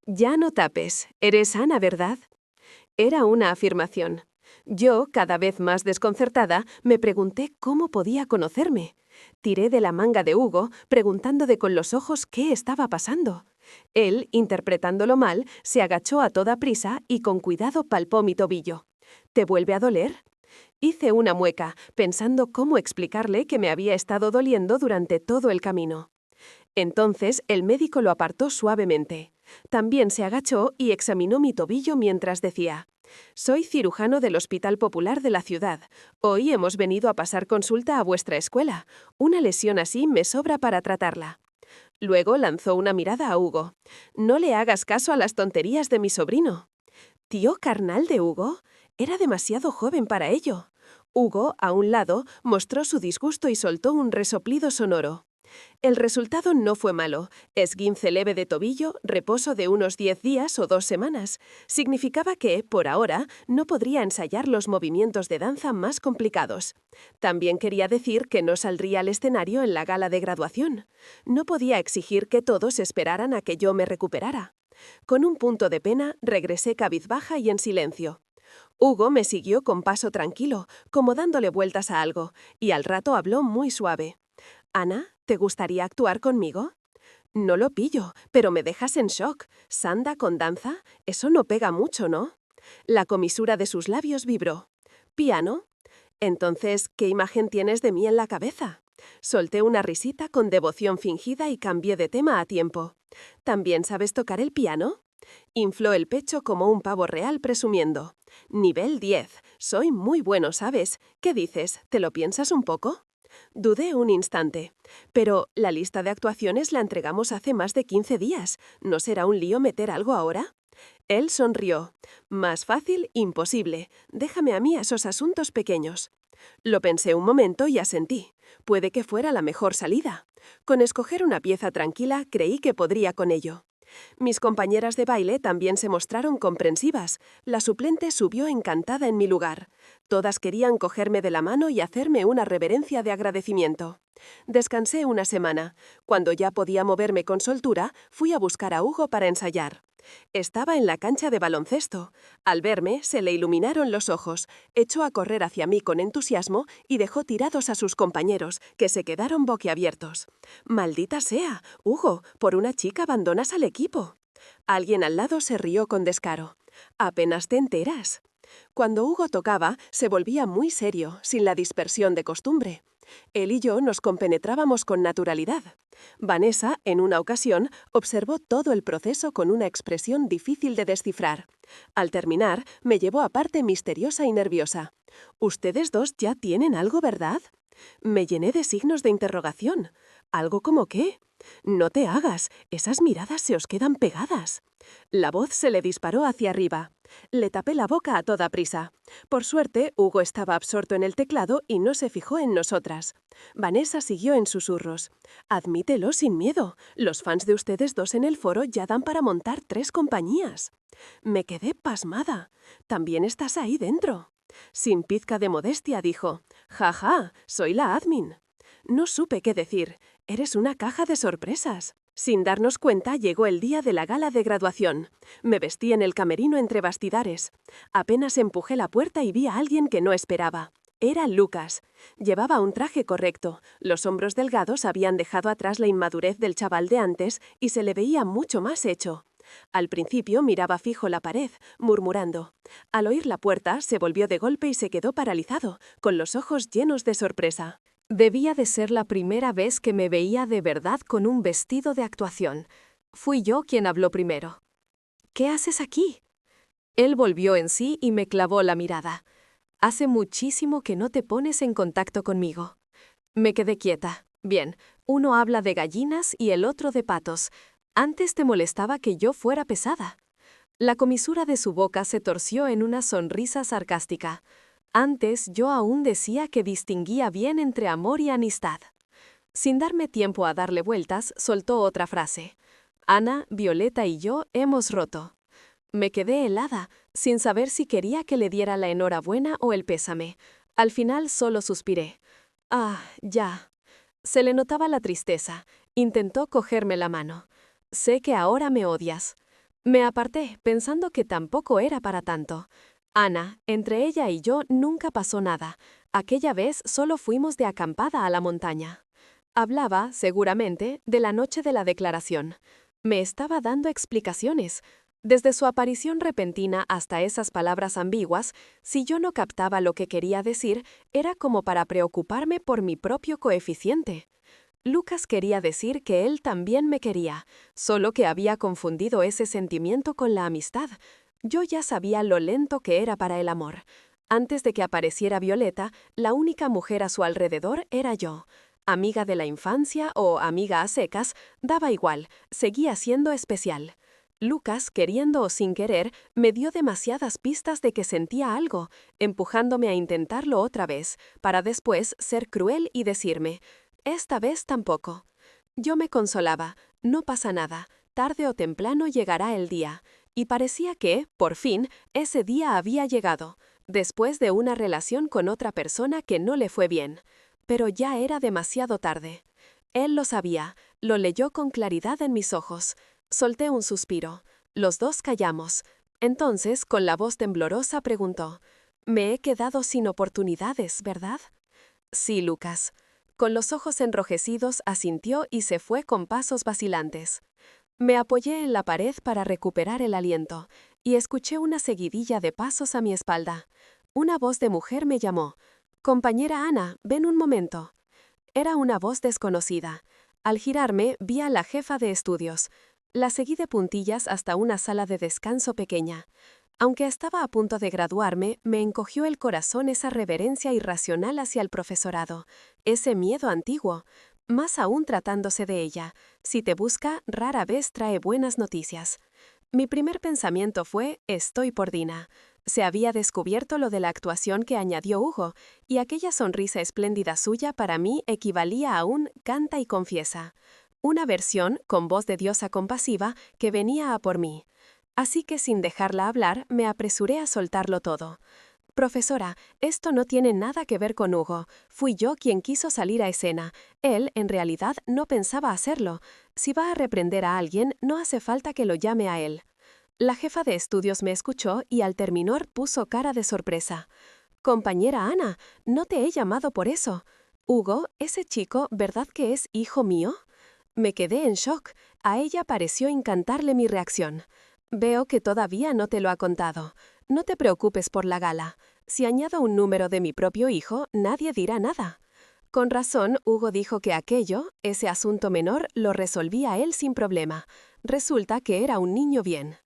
«Ya no tapes. Eres Ana, ¿verdad?». Era una afirmación. Yo, cada vez más desconcertada, me pregunté cómo podía conocerme. Tiré de la manga de Hugo, preguntándole con los ojos qué estaba pasando. Él, interpretándolo mal, se agachó a toda prisa y con cuidado palpó mi tobillo. «¿Te vuelve a doler?». Hice una mueca, pensando cómo explicarle que me había estado doliendo durante todo el camino. Entonces el médico lo apartó suavemente. También se agachó y examinó mi tobillo mientras decía: «Soy cirujano del Hospital Popular de la ciudad. Hoy hemos venido a pasar consulta a vuestra escuela. Una lesión así me sobra para tratarla». Luego lanzó una mirada a Hugo. «No le hagas caso a las tonterías de mi sobrino». ¿Tío carnal de Hugo? Era demasiado joven para ello. Hugo, a un lado, mostró su disgusto y soltó un resoplido sonoro. El resultado no fue malo. Esguince leve de tobillo, reposo de unos 10 días o 2 semanas. Significaba que, por ahora, no podría ensayar los movimientos de danza más complicados. También quería decir que no saldría al escenario en la gala de graduación. No podía exigir que todos esperaran a que yo me recuperara. Con un punto de pena, regresé cabizbaja y en silencio. Hugo me siguió con paso tranquilo, como dándole vueltas a algo, y al rato habló muy suave. «Ana, ¿te gustaría actuar conmigo?». «No lo pillo, pero me dejas en shock. ¿Sanda con danza? Eso no pega mucho, ¿no?». La comisura de sus labios vibró. «¿Piano?». «Entonces, ¿qué imagen tienes de mí en la cabeza?». Solté una risita con devoción fingida y cambié de tema a tiempo. «¿También sabes tocar el piano?». Infló el pecho como un pavo real presumiendo. Nivel 10. Soy muy bueno, ¿sabes? ¿Qué dices? ¿Te lo piensas un poco? Dudé un instante. Pero la lista de actuaciones la entregamos hace más de 15 días. ¿No será un lío meter algo ahora? Él sonrió. Más fácil, imposible. Déjame a mí esos asuntos pequeños. Lo pensé un momento y asentí. Puede que fuera la mejor salida. Con escoger una pieza tranquila creí que podría con ello. Mis compañeras de baile también se mostraron comprensivas. La suplente subió encantada en mi lugar. Todas querían cogerme de la mano y hacerme una reverencia de agradecimiento. Descansé una semana. Cuando ya podía moverme con soltura, fui a buscar a Hugo para ensayar. Estaba en la cancha de baloncesto. Al verme, se le iluminaron los ojos, echó a correr hacia mí con entusiasmo y dejó tirados a sus compañeros, que se quedaron boquiabiertos. «Maldita sea, Hugo, por una chica abandonas al equipo». Alguien al lado se rió con descaro. «Apenas te enteras». Cuando Hugo tocaba, se volvía muy serio, sin la dispersión de costumbre. Él y yo nos compenetrábamos con naturalidad. Vanessa, en una ocasión, observó todo el proceso con una expresión difícil de descifrar. Al terminar, me llevó aparte misteriosa y nerviosa. «Ustedes dos ya tienen algo, ¿verdad?» Me llené de signos de interrogación. ¿Algo como qué? No te hagas, esas miradas se os quedan pegadas. La voz se le disparó hacia arriba. Le tapé la boca a toda prisa. Por suerte, Hugo estaba absorto en el teclado y no se fijó en nosotras. Vanessa siguió en susurros. Admítelo sin miedo. Los fans de ustedes dos en el foro ya dan para montar 3 compañías. Me quedé pasmada. ¿También estás ahí dentro? Sin pizca de modestia dijo. «Jaja, soy la admin». No supe qué decir. Eres una caja de sorpresas. Sin darnos cuenta, llegó el día de la gala de graduación. Me vestí en el camerino entre bastidares. Apenas empujé la puerta y vi a alguien que no esperaba. Era Lucas. Llevaba un traje correcto. Los hombros delgados habían dejado atrás la inmadurez del chaval de antes y se le veía mucho más hecho. Al principio miraba fijo la pared, murmurando. Al oír la puerta, se volvió de golpe y se quedó paralizado, con los ojos llenos de sorpresa. Debía de ser la primera vez que me veía de verdad con un vestido de actuación. Fui yo quien habló primero. «¿Qué haces aquí?» Él volvió en sí y me clavó la mirada. «Hace muchísimo que no te pones en contacto conmigo». Me quedé quieta. Bien, uno habla de gallinas y el otro de patos. Antes te molestaba que yo fuera pesada. La comisura de su boca se torció en una sonrisa sarcástica. Antes yo aún decía que distinguía bien entre amor y amistad. Sin darme tiempo a darle vueltas, soltó otra frase. Ana, Violeta y yo hemos roto. Me quedé helada, sin saber si quería que le diera la enhorabuena o el pésame. Al final solo suspiré. «Ah, ya». Se le notaba la tristeza. Intentó cogerme la mano. «Sé que ahora me odias». Me aparté, pensando que tampoco era para tanto. Ana, entre ella y yo nunca pasó nada. Aquella vez solo fuimos de acampada a la montaña. Hablaba, seguramente, de la noche de la declaración. Me estaba dando explicaciones. Desde su aparición repentina hasta esas palabras ambiguas, si yo no captaba lo que quería decir, era como para preocuparme por mi propio coeficiente. Lucas quería decir que él también me quería, solo que había confundido ese sentimiento con la amistad. Yo ya sabía lo lento que era para el amor. Antes de que apareciera Violeta, la única mujer a su alrededor era yo. Amiga de la infancia o amiga a secas, daba igual, seguía siendo especial. Lucas, queriendo o sin querer, me dio demasiadas pistas de que sentía algo, empujándome a intentarlo otra vez, para después ser cruel y decirme, «Esta vez tampoco». Yo me consolaba, no pasa nada, tarde o temprano llegará el día. Y parecía que, por fin, ese día había llegado, después de una relación con otra persona que no le fue bien. Pero ya era demasiado tarde. Él lo sabía, lo leyó con claridad en mis ojos. Solté un suspiro. Los dos callamos. Entonces, con la voz temblorosa, preguntó, «Me he quedado sin oportunidades, ¿verdad?» «Sí, Lucas». Con los ojos enrojecidos asintió y se fue con pasos vacilantes. Me apoyé en la pared para recuperar el aliento, y escuché una seguidilla de pasos a mi espalda. Una voz de mujer me llamó. «Compañera Ana, ven un momento». Era una voz desconocida. Al girarme, vi a la jefa de estudios. La seguí de puntillas hasta una sala de descanso pequeña. Aunque estaba a punto de graduarme, me encogió el corazón esa reverencia irracional hacia el profesorado, ese miedo antiguo, más aún tratándose de ella. Si te busca, rara vez trae buenas noticias. Mi primer pensamiento fue, estoy por Dina. Se había descubierto lo de la actuación que añadió Hugo, y aquella sonrisa espléndida suya para mí equivalía a un canta y confiesa. Una versión, con voz de diosa compasiva, que venía a por mí. Así que sin dejarla hablar, me apresuré a soltarlo todo. Profesora, esto no tiene nada que ver con Hugo. Fui yo quien quiso salir a escena. Él, en realidad, no pensaba hacerlo. Si va a reprender a alguien, no hace falta que lo llame a él. La jefa de estudios me escuchó y al terminar puso cara de sorpresa. Compañera Ana, no te he llamado por eso. Hugo, ese chico, ¿verdad que es hijo mío? Me quedé en shock. A ella pareció encantarle mi reacción. Veo que todavía no te lo ha contado. No te preocupes por la gala. Si añado un número de mi propio hijo, nadie dirá nada. Con razón, Hugo dijo que aquello, ese asunto menor, lo resolvía él sin problema. Resulta que era un niño bien.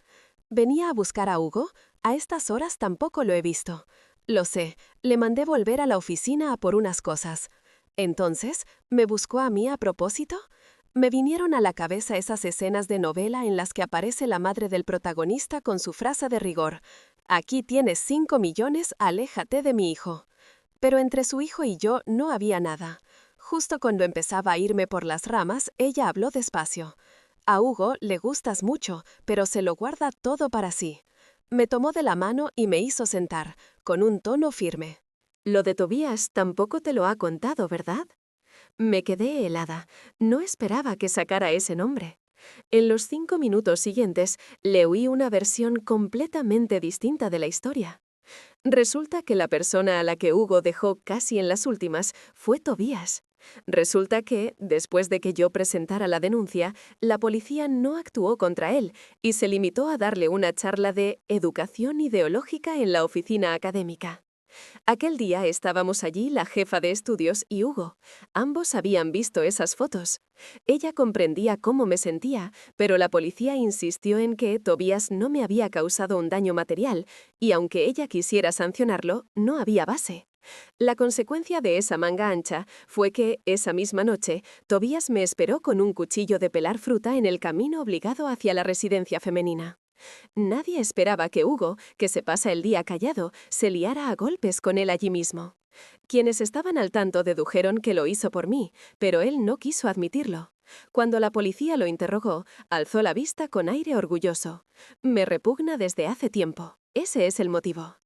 ¿Venía a buscar a Hugo? A estas horas tampoco lo he visto. Lo sé, le mandé volver a la oficina a por unas cosas. Entonces, ¿me buscó a mí a propósito? Me vinieron a la cabeza esas escenas de novela en las que aparece la madre del protagonista con su frase de rigor: «Aquí tienes 5 millones, aléjate de mi hijo». Pero entre su hijo y yo no había nada. Justo cuando empezaba a irme por las ramas, ella habló despacio. A Hugo le gustas mucho, pero se lo guarda todo para sí. Me tomó de la mano y me hizo sentar, con un tono firme. Lo de Tobías tampoco te lo ha contado, ¿verdad? Me quedé helada. No esperaba que sacara ese nombre. En los 5 minutos siguientes le oí una versión completamente distinta de la historia. Resulta que la persona a la que Hugo dejó casi en las últimas fue Tobías. Resulta que, después de que yo presentara la denuncia, la policía no actuó contra él y se limitó a darle una charla de educación ideológica en la oficina académica. Aquel día estábamos allí la jefa de estudios y Hugo. Ambos habían visto esas fotos. Ella comprendía cómo me sentía, pero la policía insistió en que Tobías no me había causado un daño material y aunque ella quisiera sancionarlo, no había base. La consecuencia de esa manga ancha fue que, esa misma noche, Tobías me esperó con un cuchillo de pelar fruta en el camino obligado hacia la residencia femenina. Nadie esperaba que Hugo, que se pasa el día callado, se liara a golpes con él allí mismo. Quienes estaban al tanto dedujeron que lo hizo por mí, pero él no quiso admitirlo. Cuando la policía lo interrogó, alzó la vista con aire orgulloso. Me repugna desde hace tiempo. Ese es el motivo.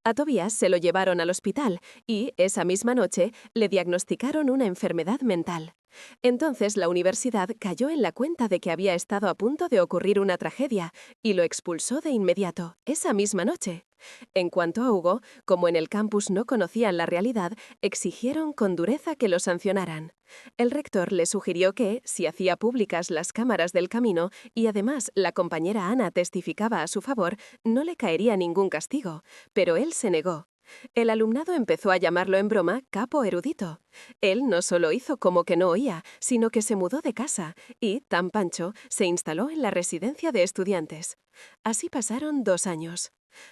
A Tobías se lo llevaron al hospital y, esa misma noche, le diagnosticaron una enfermedad mental. Entonces la universidad cayó en la cuenta de que había estado a punto de ocurrir una tragedia y lo expulsó de inmediato, esa misma noche. En cuanto a Hugo, como en el campus no conocían la realidad, exigieron con dureza que lo sancionaran. El rector le sugirió que, si hacía públicas las cámaras del camino y además la compañera Ana testificaba a su favor, no le caería ningún castigo, pero él se negó. El alumnado empezó a llamarlo en broma capo erudito. Él no solo hizo como que no oía, sino que se mudó de casa y, tan pancho, se instaló en la residencia de estudiantes. Así pasaron 2 años.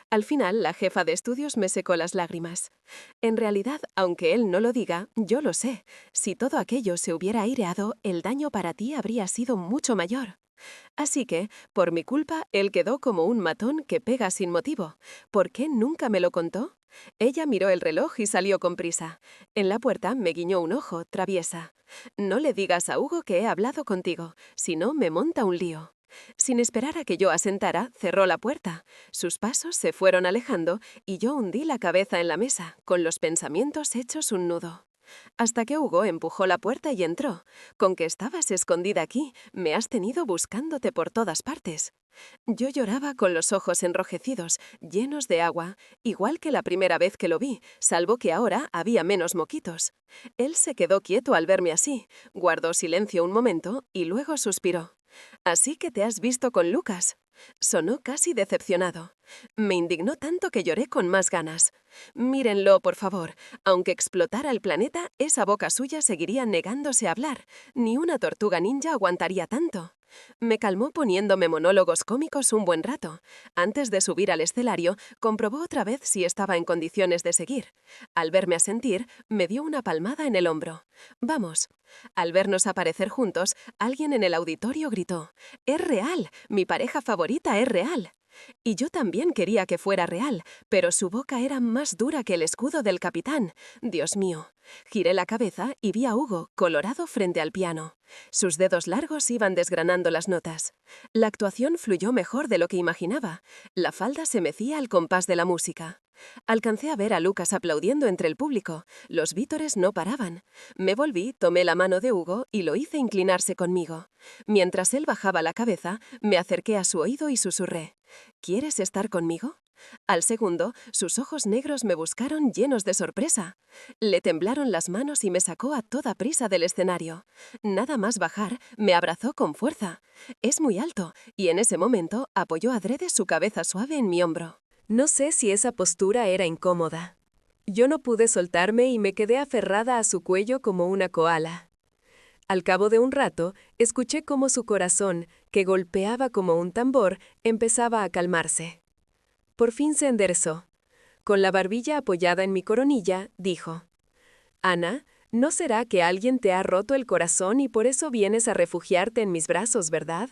Al final, la jefa de estudios me secó las lágrimas. En realidad, aunque él no lo diga, yo lo sé. Si todo aquello se hubiera aireado, el daño para ti habría sido mucho mayor. Así que, por mi culpa, él quedó como un matón que pega sin motivo. ¿Por qué nunca me lo contó? Ella miró el reloj y salió con prisa. En la puerta me guiñó un ojo, traviesa. No le digas a Hugo que he hablado contigo, si no me monta un lío. Sin esperar a que yo asentara, cerró la puerta. Sus pasos se fueron alejando y yo hundí la cabeza en la mesa, con los pensamientos hechos un nudo. Hasta que Hugo empujó la puerta y entró. Con que estabas escondida aquí, me has tenido buscándote por todas partes. Yo lloraba con los ojos enrojecidos, llenos de agua, igual que la primera vez que lo vi, salvo que ahora había menos moquitos. Él se quedó quieto al verme así, guardó silencio un momento y luego suspiró. «Así que te has visto con Lucas». Sonó casi decepcionado. Me indignó tanto que lloré con más ganas. Mírenlo, por favor. Aunque explotara el planeta, esa boca suya seguiría negándose a hablar. Ni una tortuga ninja aguantaría tanto. Me calmó poniéndome monólogos cómicos un buen rato. Antes de subir al escenario, comprobó otra vez si estaba en condiciones de seguir. Al verme asentir, me dio una palmada en el hombro. «Vamos». Al vernos aparecer juntos, alguien en el auditorio gritó: «¡Es real! ¡Mi pareja favorita es real!». Y yo también quería que fuera real, pero su boca era más dura que el escudo del capitán. Dios mío. Giré la cabeza y vi a Hugo, colorado frente al piano. Sus dedos largos iban desgranando las notas. La actuación fluyó mejor de lo que imaginaba. La falda se mecía al compás de la música. Alcancé a ver a Lucas aplaudiendo entre el público. Los vítores no paraban. Me volví, tomé la mano de Hugo y lo hice inclinarse conmigo. Mientras él bajaba la cabeza, me acerqué a su oído y susurré: «¿Quieres estar conmigo?». Al segundo, sus ojos negros me buscaron llenos de sorpresa. Le temblaron las manos y me sacó a toda prisa del escenario. Nada más bajar, me abrazó con fuerza. Es muy alto, y en ese momento apoyó adrede su cabeza suave en mi hombro. No sé si esa postura era incómoda. Yo no pude soltarme y me quedé aferrada a su cuello como una koala. Al cabo de un rato, escuché cómo su corazón, que golpeaba como un tambor, empezaba a calmarse. Por fin se enderezó. Con la barbilla apoyada en mi coronilla, dijo: «Ana, ¿no será que alguien te ha roto el corazón y por eso vienes a refugiarte en mis brazos, verdad?».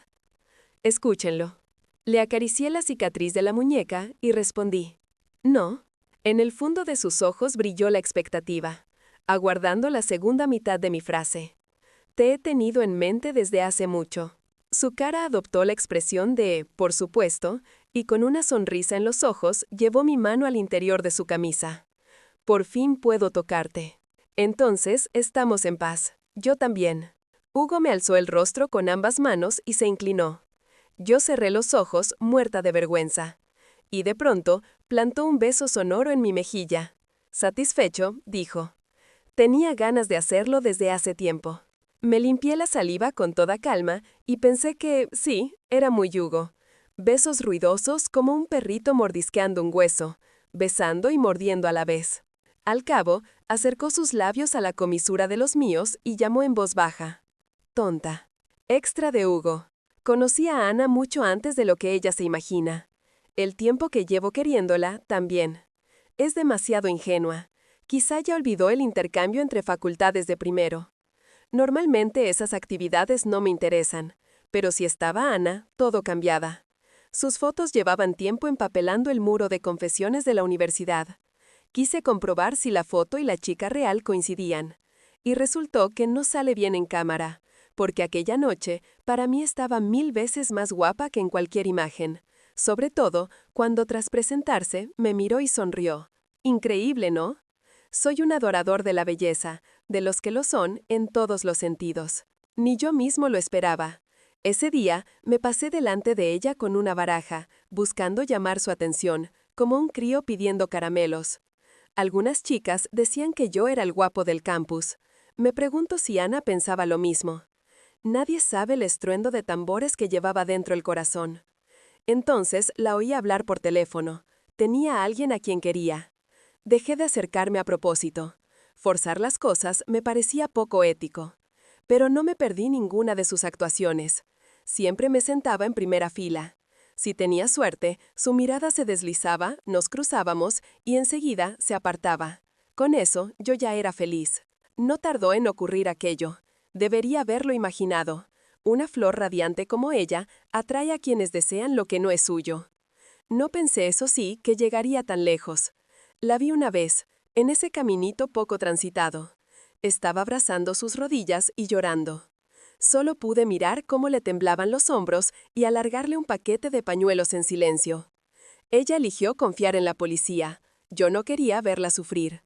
Escúchenlo. Le acaricié la cicatriz de la muñeca y respondí: «No». En el fondo de sus ojos brilló la expectativa, aguardando la segunda mitad de mi frase. «Te he tenido en mente desde hace mucho». Su cara adoptó la expresión de «por supuesto», y con una sonrisa en los ojos llevó mi mano al interior de su camisa. «Por fin puedo tocarte. Entonces estamos en paz. Yo también». Hugo me alzó el rostro con ambas manos y se inclinó. Yo cerré los ojos, muerta de vergüenza. Y de pronto, plantó un beso sonoro en mi mejilla. Satisfecho, dijo: «Tenía ganas de hacerlo desde hace tiempo». Me limpié la saliva con toda calma y pensé que, sí, era muy Hugo. Besos ruidosos como un perrito mordisqueando un hueso, besando y mordiendo a la vez. Al cabo, acercó sus labios a la comisura de los míos y llamó en voz baja: «Tonta». Extra de Hugo. Conocí a Ana mucho antes de lo que ella se imagina. El tiempo que llevo queriéndola, también. Es demasiado ingenua. Quizá ya olvidó el intercambio entre facultades de primero. Normalmente esas actividades no me interesan, pero si estaba Ana, todo cambiaba. Sus fotos llevaban tiempo empapelando el muro de confesiones de la universidad. Quise comprobar si la foto y la chica real coincidían, y resultó que no sale bien en cámara, porque aquella noche para mí estaba 1000 veces más guapa que en cualquier imagen, sobre todo cuando tras presentarse me miró y sonrió. Increíble, ¿no? Soy un adorador de la belleza, de los que lo son en todos los sentidos. Ni yo mismo lo esperaba. Ese día me pasé delante de ella con una baraja, buscando llamar su atención, como un crío pidiendo caramelos. Algunas chicas decían que yo era el guapo del campus. Me pregunto si Ana pensaba lo mismo. Nadie sabe el estruendo de tambores que llevaba dentro el corazón. Entonces la oí hablar por teléfono. Tenía a alguien a quien quería. Dejé de acercarme a propósito. Forzar las cosas me parecía poco ético. Pero no me perdí ninguna de sus actuaciones. Siempre me sentaba en primera fila. Si tenía suerte, su mirada se deslizaba, nos cruzábamos y enseguida se apartaba. Con eso yo ya era feliz. No tardó en ocurrir aquello. Debería haberlo imaginado. Una flor radiante como ella atrae a quienes desean lo que no es suyo. No pensé, eso sí, que llegaría tan lejos. La vi una vez, en ese caminito poco transitado. Estaba abrazando sus rodillas y llorando. Solo pude mirar cómo le temblaban los hombros y alargarle un paquete de pañuelos en silencio. Ella eligió confiar en la policía. Yo no quería verla sufrir.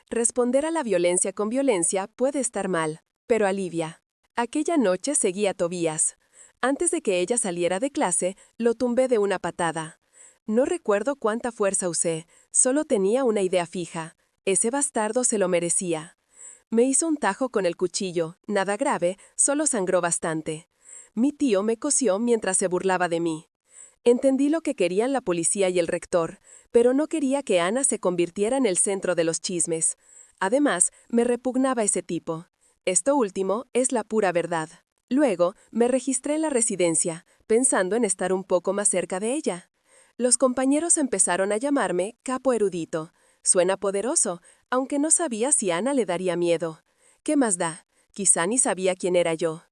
Responder a la violencia con violencia puede estar mal, pero alivia. Aquella noche seguí a Tobías. Antes de que ella saliera de clase, lo tumbé de una patada. No recuerdo cuánta fuerza usé, solo tenía una idea fija. Ese bastardo se lo merecía. Me hizo un tajo con el cuchillo, nada grave, solo sangró bastante. Mi tío me cosió mientras se burlaba de mí. Entendí lo que querían la policía y el rector, pero no quería que Ana se convirtiera en el centro de los chismes. Además, me repugnaba ese tipo. Esto último es la pura verdad. Luego, me registré en la residencia, pensando en estar un poco más cerca de ella. Los compañeros empezaron a llamarme Capo Erudito. Suena poderoso, aunque no sabía si Ana le daría miedo. ¿Qué más da? Quizá ni sabía quién era yo.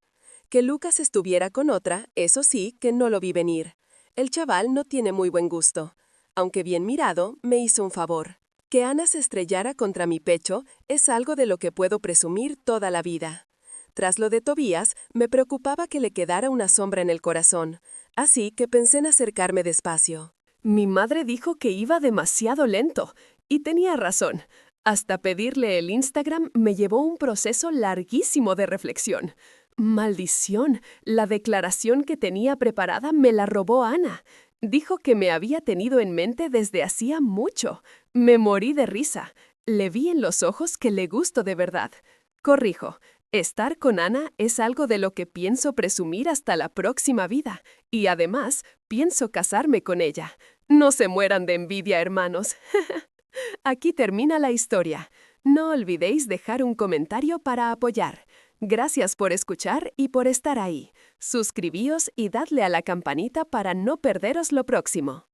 Que Lucas estuviera con otra, eso sí, que no lo vi venir. El chaval no tiene muy buen gusto. Aunque bien mirado, me hizo un favor. Que Ana se estrellara contra mi pecho es algo de lo que puedo presumir toda la vida. Tras lo de Tobías, me preocupaba que le quedara una sombra en el corazón, así que pensé en acercarme despacio. Mi madre dijo que iba demasiado lento, y tenía razón. Hasta pedirle el Instagram me llevó un proceso larguísimo de reflexión. Maldición, la declaración que tenía preparada me la robó Ana. Dijo que me había tenido en mente desde hacía mucho. Me morí de risa. Le vi en los ojos que le gusto de verdad. Corrijo, estar con Ana es algo de lo que pienso presumir hasta la próxima vida, y además pienso casarme con ella. No se mueran de envidia, hermanos. Aquí termina la historia. No olvidéis dejar un comentario para apoyar. Gracias por escuchar y por estar ahí. Suscribíos y dadle a la campanita para no perderos lo próximo.